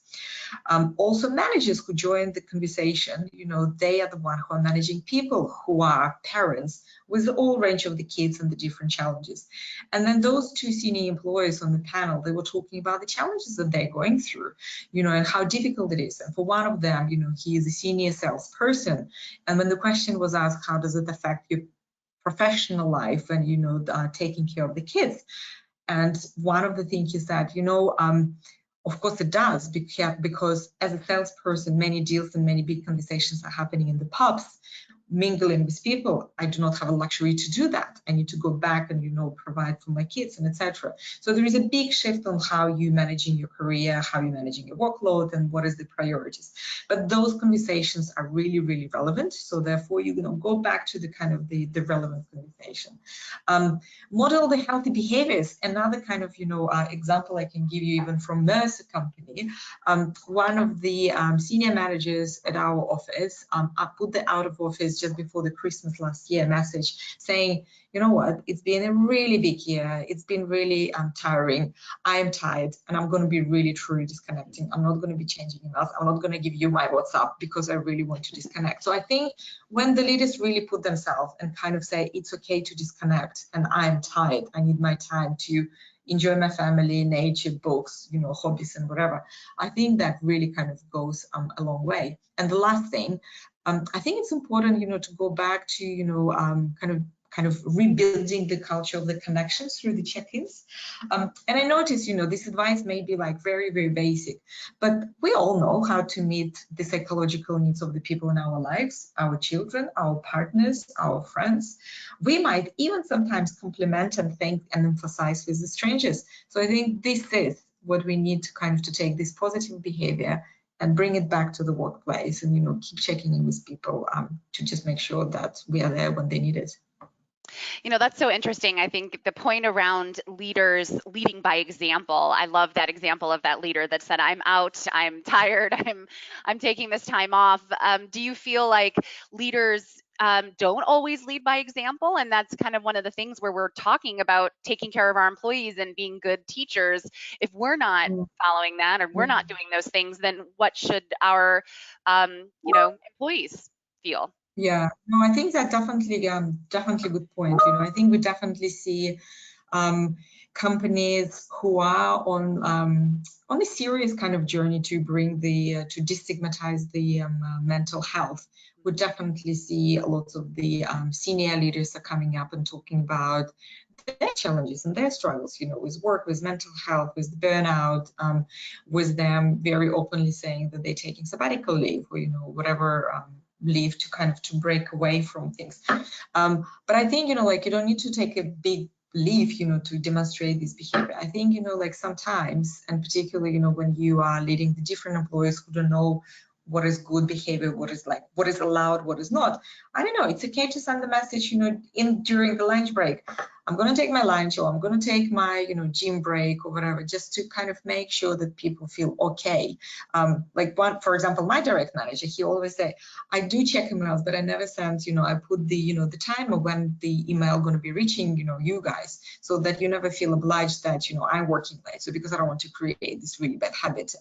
Speaker 4: Also managers who joined the conversation, you know, they are the one who are managing people who are parents with all range of the kids and the different challenges. And then those 2 senior employees on the panel, they were talking about the challenges that they're going through, you know, and how difficult it is. And for one of them, you know, he is a senior salesperson. And when the question was asked, how does it affect your professional life and, you know, taking care of the kids? And one of the things is that, you know, of course it does, because as a salesperson, many deals and many big conversations are happening in the pubs, mingling with people. I do not have a luxury to do that. I need to go back and, you know, provide for my kids and etc. So there is a big shift on how you're managing your career, how you're managing your workload, and what is the priorities. But those conversations are really, really relevant. So therefore, you know, go back to the kind of the relevant conversation. Model the healthy behaviors. Another kind of, you know, example I can give you even from Mercer Company. One of the senior managers at our office, I put the out of office just before the Christmas last year message saying, you know what, it's been a really big year. It's been really tiring. I am tired and I'm going to be really truly disconnecting. I'm not going to be changing emails. I'm not going to give you my WhatsApp because I really want to disconnect. So I think when the leaders really put themselves and kind of say, it's okay to disconnect and I'm tired, I need my time to enjoy my family, nature, books, you know, hobbies and whatever. I think that really kind of goes a long way. And the last thing, I think it's important, you know, to go back to, you know, kind of rebuilding the culture of the connections through the check-ins. And I noticed, you know, this advice may be like very, very basic, but we all know how to meet the psychological needs of the people in our lives, our children, our partners, our friends. We might even sometimes compliment and thank and emphasize with the strangers. So I think this is what we need to kind of to take this positive behavior and bring it back to the workplace and, you know, keep checking in with people to just make sure that we are there when they need it.
Speaker 1: You know, that's so interesting. I think the point around leaders leading by example, I love that example of that leader that said, I'm out, I'm tired, I'm taking this time off. Do you feel like leaders don't always lead by example? And that's kind of one of the things where we're talking about taking care of our employees and being good teachers. If we're not following that or we're not doing those things, then what should our, you know, employees feel?
Speaker 4: Yeah, no, I think that definitely good point. You know, I think we definitely see companies who are on a serious kind of journey to bring the to destigmatize the mental health. We definitely see lots of the senior leaders are coming up and talking about their challenges and their struggles, you know, with work, with mental health, with burnout, with them very openly saying that they're taking sabbatical leave or, you know, whatever leave to kind of to break away from things. But I think, you know, like you don't need to take a big leave, you know, to demonstrate this behavior. I think, you know, like sometimes, and particularly, you know, when you are leading the different employees who don't know what is good behavior, what is allowed, what is not. I don't know, it's okay to send the message, you know, during the lunch break. I'm going to take my lunch or I'm going to take my, you know, gym break or whatever, just to kind of make sure that people feel okay. Like for example, my direct manager, he always say, I do check emails, but I never send, you know, I put the, you know, the timer when the email going to be reaching, you know, you guys, so that you never feel obliged that, you know, I'm working late. So because I don't want to create this really bad habit,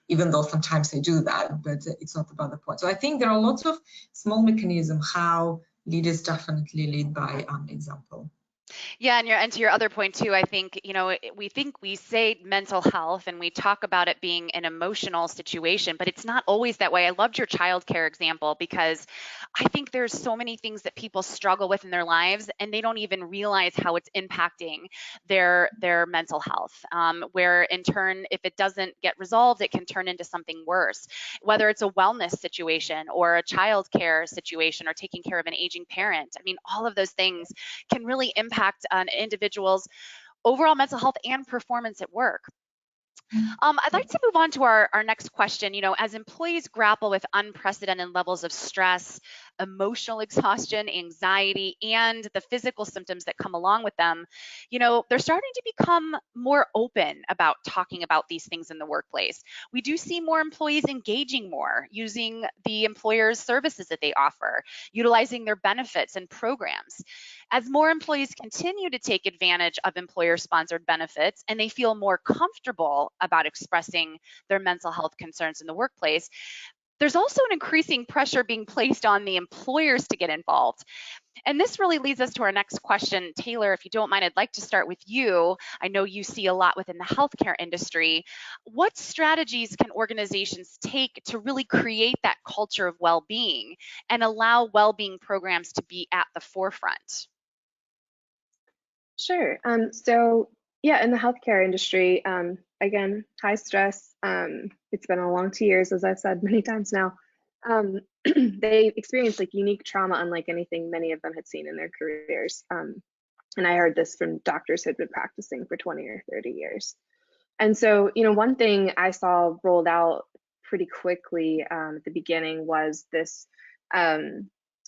Speaker 4: even though sometimes I do that, but it's not about the point. So I think there are lots of small mechanisms how leaders definitely lead by example.
Speaker 1: Yeah, and to your other point too, I think, we say mental health and we talk about it being an emotional situation, but it's not always that way. I loved your childcare example because I think there's so many things that people struggle with in their lives and they don't even realize how it's impacting their mental health. Where in turn, if it doesn't get resolved, it can turn into something worse. Whether it's a wellness situation or a childcare situation or taking care of an aging parent, I mean, all of those things can really impact an individual's overall mental health and performance at work. I'd like to move on to our next question. As employees grapple with unprecedented levels of stress, emotional exhaustion, anxiety, and the physical symptoms that come along with them, they're starting to become more open about talking about these things in the workplace. We do see more employees engaging more, using the employer's services that they offer, utilizing their benefits and programs. As more employees continue to take advantage of employer-sponsored benefits and they feel more comfortable about expressing their mental health concerns in the workplace, there's also an increasing pressure being placed on the employers to get involved. And this really leads us to our next question. Taylor, if you don't mind, I'd like to start with you. I know you see a lot within the healthcare industry. What strategies can organizations take to really create that culture of well-being and allow well-being programs to be at the forefront?
Speaker 6: Sure. So yeah, in the healthcare industry, again, high stress. It's been a long 2 years, as I've said many times now. They experienced like unique trauma unlike anything many of them had seen in their careers. And I heard this from doctors who had been practicing for 20 or 30 years. And so, one thing I saw rolled out pretty quickly at the beginning was this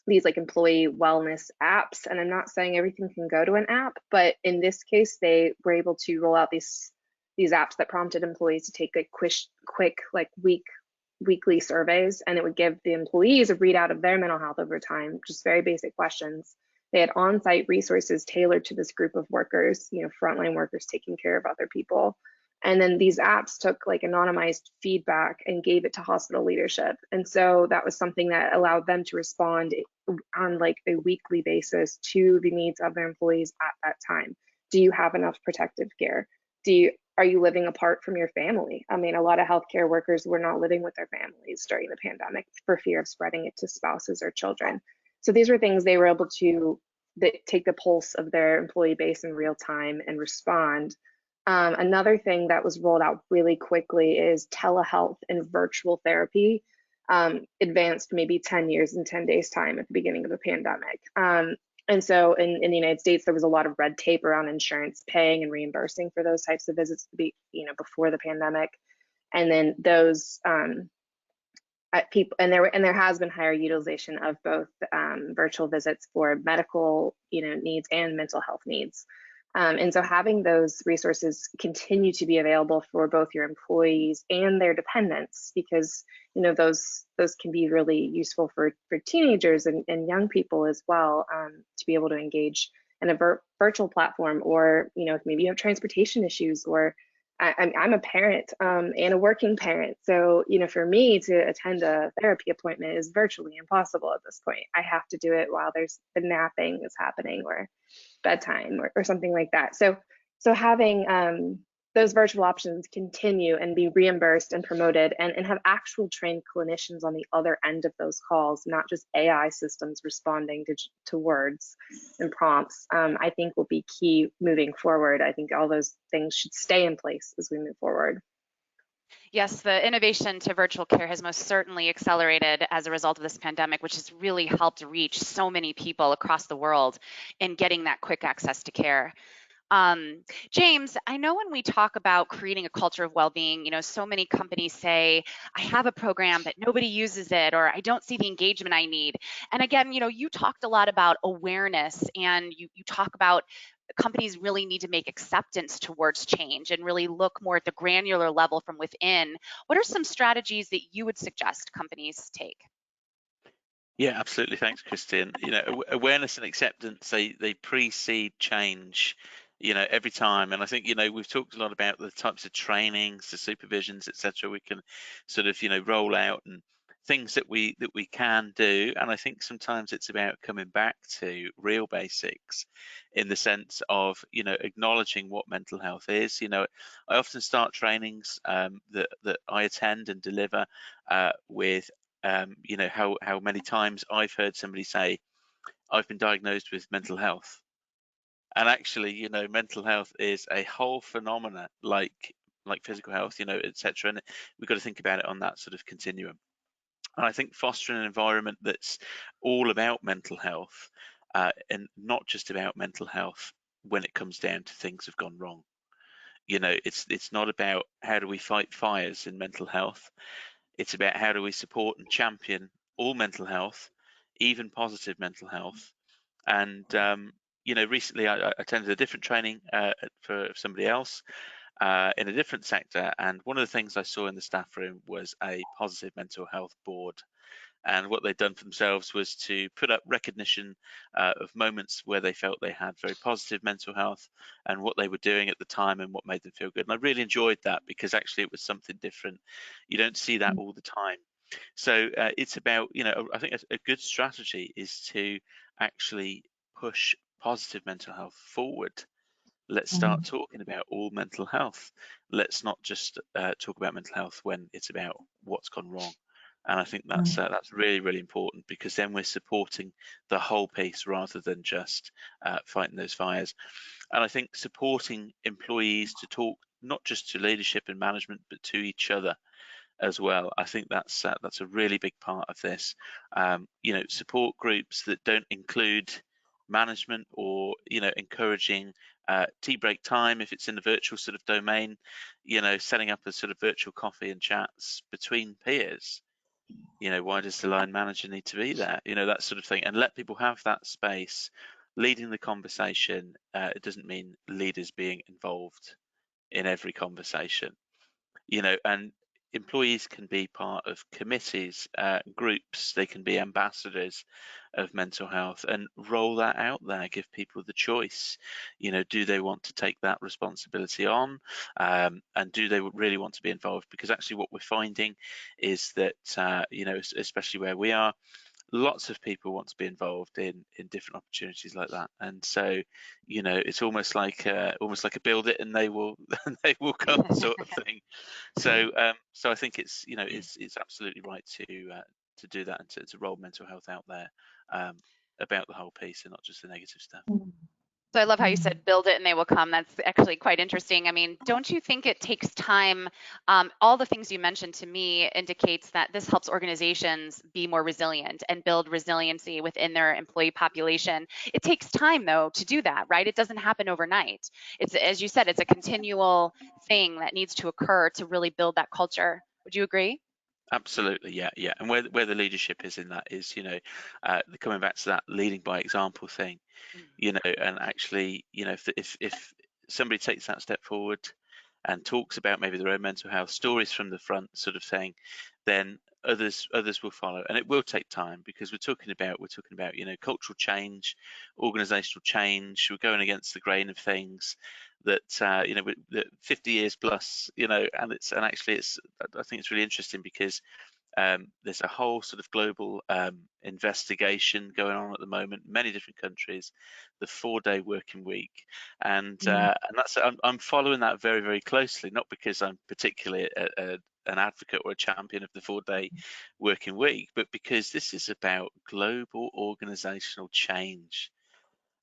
Speaker 6: these like employee wellness apps. And I'm not saying everything can go to an app, but in this case, they were able to roll out these apps that prompted employees to take like quick like weekly surveys, and it would give the employees a readout of their mental health over time, just very basic questions. They had on-site resources tailored to this group of workers, frontline workers taking care of other people. And then these apps took like anonymized feedback and gave it to hospital leadership. And so that was something that allowed them to respond on like a weekly basis to the needs of their employees at that time. Do you have enough protective gear? Are you living apart from your family? I mean, a lot of healthcare workers were not living with their families during the pandemic for fear of spreading it to spouses or children. So these were things they were able to take the pulse of their employee base in real time and respond. Another thing that was rolled out really quickly is telehealth and virtual therapy, advanced maybe 10 years in 10 days time at the beginning of the pandemic. And so in the United States, there was a lot of red tape around insurance paying and reimbursing for those types of visits before the pandemic. And then those people, and there has been higher utilization of both virtual visits for medical needs and mental health needs. And so having those resources continue to be available for both your employees and their dependents, because those can be really useful for teenagers and young people as well, to be able to engage in a virtual platform, or if maybe you have transportation issues, or I'm a parent and a working parent, so for me to attend a therapy appointment is virtually impossible at this point. I have to do it while there's the napping is happening, or bedtime, or something like that. So having those virtual options continue and be reimbursed and promoted, and have actual trained clinicians on the other end of those calls, not just AI systems responding to words and prompts, I think will be key moving forward. I think all those things should stay in place as we move forward.
Speaker 1: Yes, the innovation to virtual care has most certainly accelerated as a result of this pandemic, which has really helped reach so many people across the world in getting that quick access to care. James, I know when we talk about creating a culture of well-being, so many companies say, I have a program, but nobody uses it, or I don't see the engagement I need. And again, you talked a lot about awareness, and you talk about companies really need to make acceptance towards change and really look more at the granular level from within. What are some strategies that you would suggest companies take?
Speaker 3: Yeah, absolutely. Thanks, Christian. Awareness and acceptance, they precede change, every time. And I think, we've talked a lot about the types of trainings, the supervisions, etc. we can sort of, roll out and things that we can do. And I think sometimes it's about coming back to real basics, in the sense of, you know, acknowledging what mental health is. You know, I often start trainings that I attend and deliver with you know, how many times I've heard somebody say, I've been diagnosed with mental health. And actually, you know, mental health is a whole phenomena, like physical health, you know, etc. And we've got to think about it on that sort of continuum. And I think fostering an environment that's all about mental health, and not just about mental health when it comes down to things have gone wrong. You know, it's not about how do we fight fires in mental health. It's about how do we support and champion all mental health, even positive mental health. And you know, recently I attended a different training for somebody else in a different sector, and one of the things I saw in the staff room was a positive mental health board. And what they'd done for themselves was to put up recognition of moments where they felt they had very positive mental health, and what they were doing at the time and what made them feel good. And I really enjoyed that, because actually it was something different. You don't see that all the time. So it's about, you know, I think a good strategy is to actually push positive mental health forward. Let's start talking about all mental health. Let's not just talk about mental health when it's about what's gone wrong. And I think that's really, really important, because then we're supporting the whole piece rather than just fighting those fires. And I think supporting employees to talk not just to leadership and management, but to each other as well. I think that's a really big part of this. You know, support groups that don't include management, or, you know, encouraging tea break time if it's in the virtual sort of domain. You know, setting up a sort of virtual coffee and chats between peers. You know, why does the line manager need to be there? You know, that sort of thing, and let people have that space. Leading the conversation, it doesn't mean leaders being involved in every conversation. You know, and employees can be part of committees, groups. They can be ambassadors of mental health, and roll that out there. Give people the choice. You know, do they want to take that responsibility on, and do they really want to be involved? Because actually, what we're finding is that you know, especially where we are, lots of people want to be involved in different opportunities like that. And so, you know, it's almost like a build it and they will they will come sort of thing. So so I think it's, you know, it's absolutely right to do that, and to roll mental health out there, about the whole piece, and not just the negative stuff.
Speaker 1: So I love how you said build it and they will come. That's actually quite interesting. I mean, don't you think it takes time? All the things you mentioned to me indicates that this helps organizations be more resilient and build resiliency within their employee population. It takes time though to do that, right? It doesn't happen overnight. It's, as you said, it's a continual thing that needs to occur to really build that culture. Would you agree?
Speaker 3: Absolutely, yeah. And where the leadership is in that is, you know, coming back to that leading by example thing. You know, and actually, you know, if somebody takes that step forward and talks about maybe their own mental health stories from the front sort of thing, then others will follow. And it will take time, because we're talking about, you know, cultural change, organizational change. We're going against the grain of things that you know, that 50 years plus, you know. And actually it's, I think it's really interesting, because there's a whole sort of global investigation going on at the moment, many different countries, the 4-day working week, and that's, I'm following that very, very closely, not because I'm particularly an advocate or a champion of the 4-day working week, but because this is about global organizational change.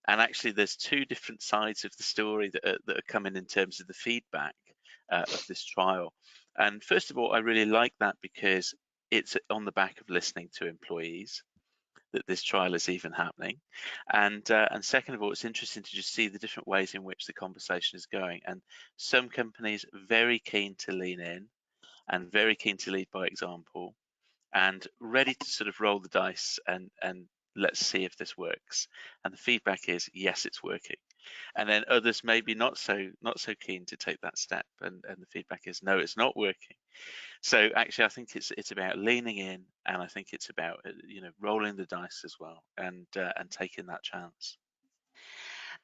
Speaker 3: And actually, there's two different sides of the story that are coming in terms of the feedback of this trial. And first of all, I really like that, because it's on the back of listening to employees that this trial is even happening. And second of all, it's interesting to just see the different ways in which the conversation is going. And some companies very keen to lean in and very keen to lead by example, and ready to sort of roll the dice and let's see if this works. And the feedback is yes, it's working. And then others maybe not so keen to take that step, and the feedback is no, it's not working. So actually, I think it's about leaning in, and I think it's about, you know, rolling the dice as well, and taking that chance.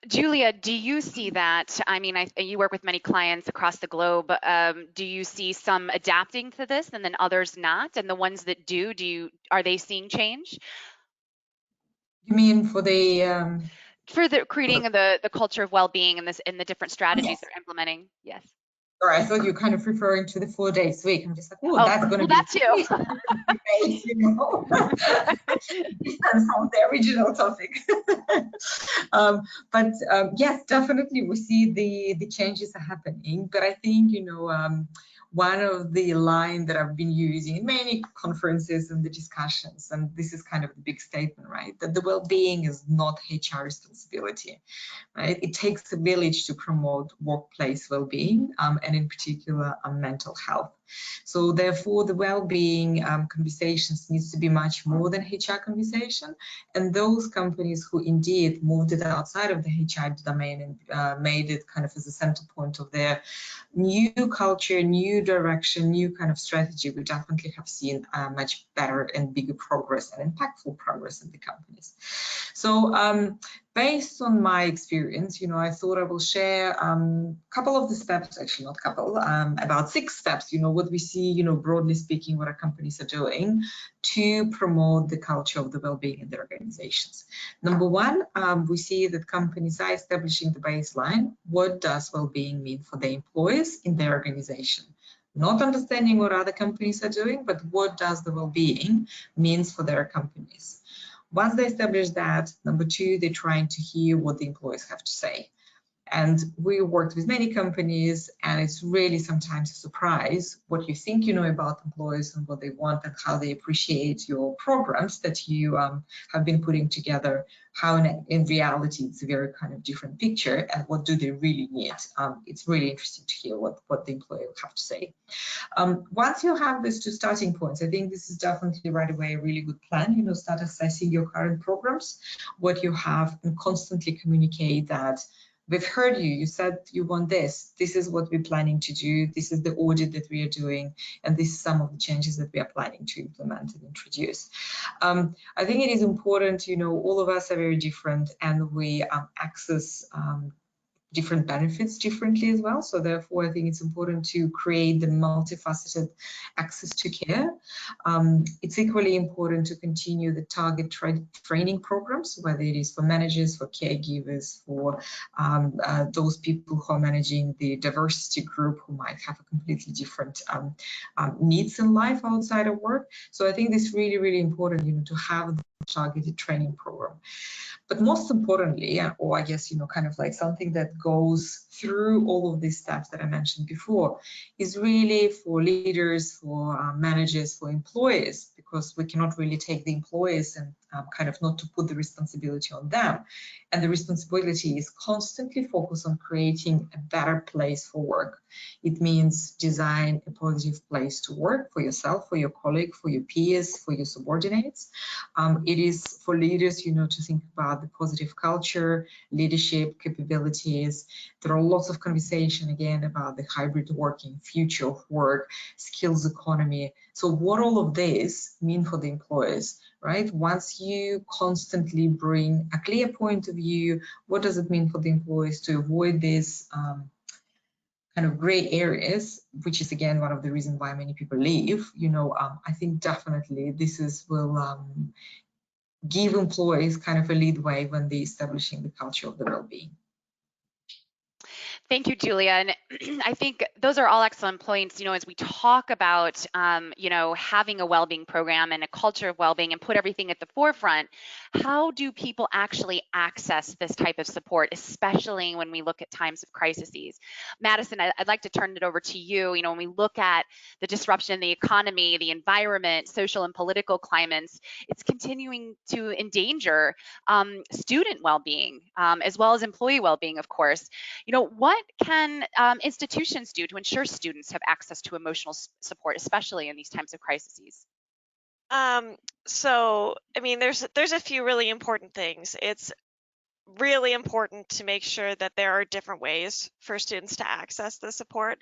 Speaker 1: Julia, do you see that? I mean, you work with many clients across the globe. Do you see some adapting to this and then others not? And the ones that are they seeing change?
Speaker 4: You mean for the
Speaker 1: For the creating the culture of well-being and the different strategies
Speaker 4: yes.
Speaker 1: they're implementing? Yes.
Speaker 4: Or I thought you were kind of referring to the 4 days a week. I'm just like, oh,
Speaker 1: Oh,
Speaker 4: that's going to
Speaker 1: well,
Speaker 4: be
Speaker 1: that too.
Speaker 4: debate, you know, different from the original topic. But yes, definitely we see the changes are happening. But I think, you know, one of the line that I've been using in many conferences and the discussions, and this is kind of the big statement, right, that the well-being is not HR responsibility. Right? It takes a village to promote workplace well-being, and in particular mental health. So therefore, the well-being conversations needs to be much more than HR conversation. And those companies who indeed moved it outside of the HR domain and made it kind of as a center point of their new culture, new direction, new kind of strategy, we definitely have seen much better and bigger progress and impactful progress in the companies. So based on my experience, you know, I thought I will share a couple of the steps, actually not couple, about 6 steps, you know, what we see, you know, broadly speaking, what our companies are doing to promote the culture of the well-being in their organizations. Number 1, we see that companies are establishing the baseline. What does well-being mean for the employees in their organization? Not understanding what other companies are doing, but what does the well-being means for their companies. Once they establish that, number 2, they're trying to hear what the employees have to say. And we worked with many companies, and it's really sometimes a surprise what you think you know about employees and what they want and how they appreciate your programs that you have been putting together, how in reality it's a very kind of different picture, and what do they really need. It's really interesting to hear what the employee will have to say. Once you have these 2 starting points, I think this is definitely right away a really good plan. You know, start assessing your current programs, what you have, and constantly communicate that we've heard you. You said you want this. This is what we're planning to do. This is the audit that we are doing, and this is some of the changes that we are planning to implement and introduce. I think it is important. You know, all of us are very different, and we access different benefits differently as well. So therefore, I think it's important to create the multifaceted access to care. It's equally important to continue the target training programs, whether it is for managers, for caregivers, for those people who are managing the diversity group who might have a completely different needs in life outside of work. So I think it's really, really important, you know, to have the targeted training program. But most importantly, or I guess, you know, kind of like something that goes through all of these steps that I mentioned before, is really for leaders, for managers, for employees, because we cannot really take the employees and kind of not to put the responsibility on them. And the responsibility is constantly focused on creating a better place for work. It means design a positive place to work for yourself, for your colleague, for your peers, for your subordinates. It is for leaders, you know, to think about the positive culture, leadership capabilities. There are lots of conversation again about the hybrid working, future of work, skills economy. So what all of this mean for the employees, right? Once you constantly bring a clear point of view, what does it mean for the employees to avoid this kind of gray areas, which is again one of the reasons why many people leave, you know, I think definitely this will give employees kind of a lead way when they're establishing the culture of the well-being.
Speaker 1: Thank you, Julia. And I think those are all excellent points, you know, as we talk about, you know, having a well-being program and a culture of well-being and put everything at the forefront. How do people actually access this type of support, especially when we look at times of crises? Madison, I'd like to turn it over to you. You know, when we look at the disruption in the economy, the environment, social and political climates, it's continuing to endanger student well-being, as well as employee well-being, of course. You know, what can institutions do to ensure students have access to emotional support, especially in these times of crises?
Speaker 5: So, I mean, there's a few really important things. It's really important to make sure that there are different ways for students to access the support.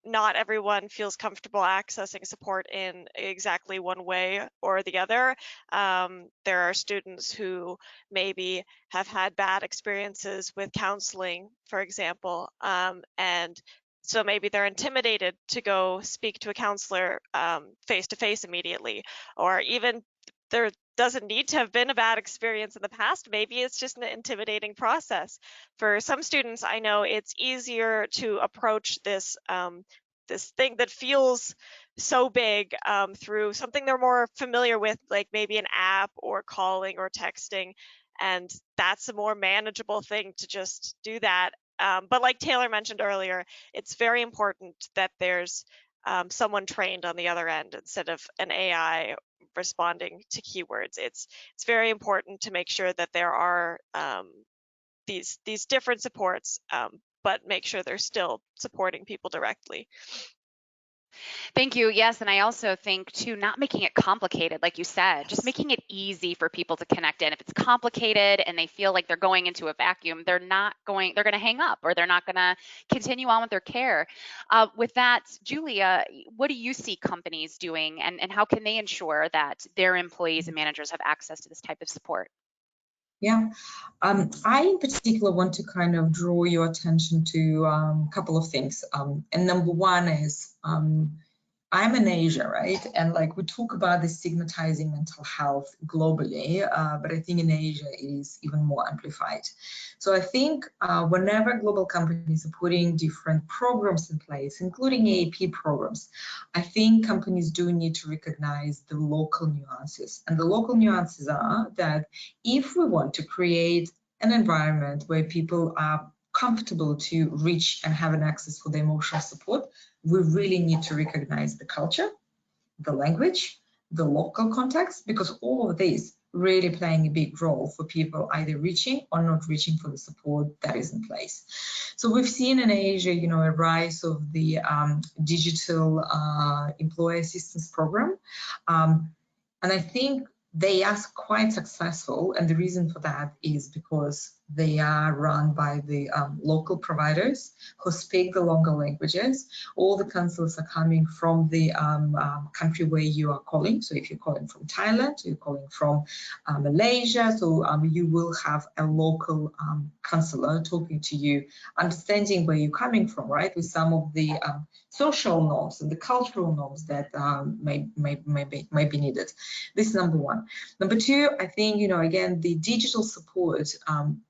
Speaker 5: not everyone feels comfortable accessing support in exactly one way or the other. There are students who maybe have had bad experiences with counseling, for example, and so maybe they're intimidated to go speak to a counselor face to face immediately, or even there doesn't need to have been a bad experience in the past. Maybe it's just an intimidating process. For some students, I know it's easier to approach this this thing that feels so big through something they're more familiar with, like maybe an app or calling or texting, and that's a more manageable thing to just do that. But like Taylor mentioned earlier, it's very important that there's someone trained on the other end instead of an AI responding to keywords. It's very important to make sure that there are these different supports, but make sure they're still supporting people directly.
Speaker 1: Thank you. Yes, and I also think too, not making it complicated, like you said, just making it easy for people to connect in. If it's complicated and they feel like they're going into a vacuum, they're going to hang up, or they're not going to continue on with their care. With that, Julia, what do you see companies doing, and how can they ensure that their employees and managers have access to this type of support?
Speaker 4: Yeah, I in particular want to kind of draw your attention to a couple of things. And number one is I'm in Asia, right? And like we talk about the stigmatizing mental health globally, but I think in Asia it is even more amplified. So I think whenever global companies are putting different programs in place, including AAP programs, I think companies do need to recognize the local nuances. And the local nuances are that if we want to create an environment where people are comfortable to reach and have an access for the emotional support, we really need to recognize the culture, the language, the local context, because all of these really playing a big role for people either reaching or not reaching for the support that is in place. So we've seen in Asia, you know, a rise of the digital employee assistance program. And I think they are quite successful, and the reason for that is because they are run by the local providers who speak the local languages. All the counselors are coming from the country where you are calling. So if you're calling from Thailand, you're calling from Malaysia, so you will have a local counselor talking to you, understanding where you're coming from, right? With some of the social norms and the cultural norms that may be needed. This is number one. Number two, I think, you know, again, the digital support,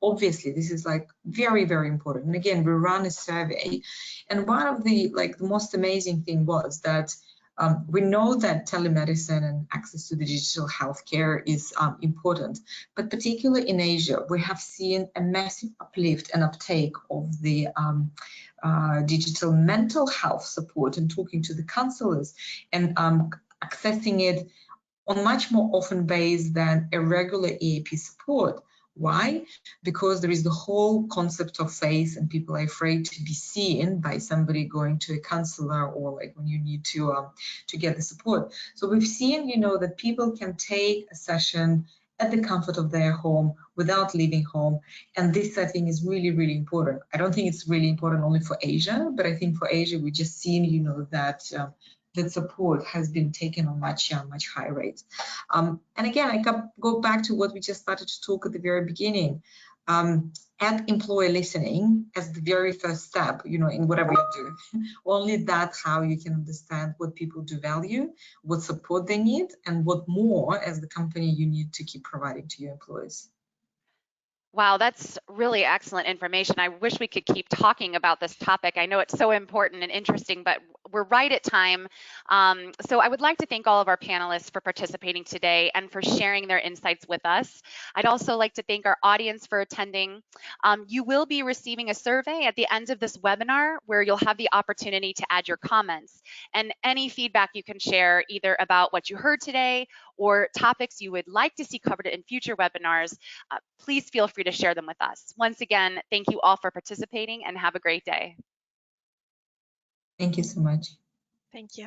Speaker 4: obviously, this is like very, very important. And again, we run a survey, and one of the the most amazing thing was that we know that telemedicine and access to the digital healthcare is important, but particularly in Asia, we have seen a massive uplift and uptake of the digital mental health support and talking to the counselors and accessing it on much more often base than a regular EAP support. Why? Because there is the whole concept of faith, and people are afraid to be seen by somebody going to a counselor, or like when you need to get the support. So we've seen, you know, that people can take a session at the comfort of their home without leaving home. And this, I think, is really, really important. I don't think it's really important only for Asia, but I think for Asia, we just seen, you know, that that support has been taken on much higher rates. And again, I go back to what we just started to talk at the very beginning. Add employee listening as the very first step, you know, in whatever you do. Only that's how you can understand what people do value, what support they need, and what more as the company you need to keep providing to your employees.
Speaker 1: Wow, that's really excellent information. I wish we could keep talking about this topic. I know it's so important and interesting, but we're right at time. So I would like to thank all of our panelists for participating today and for sharing their insights with us. I'd also like to thank our audience for attending. You will be receiving a survey at the end of this webinar where you'll have the opportunity to add your comments and any feedback you can share either about what you heard today or topics you would like to see covered in future webinars. Please feel free to share them with us. Once again, thank you all for participating and have a great day.
Speaker 4: Thank you so much.
Speaker 5: Thank you.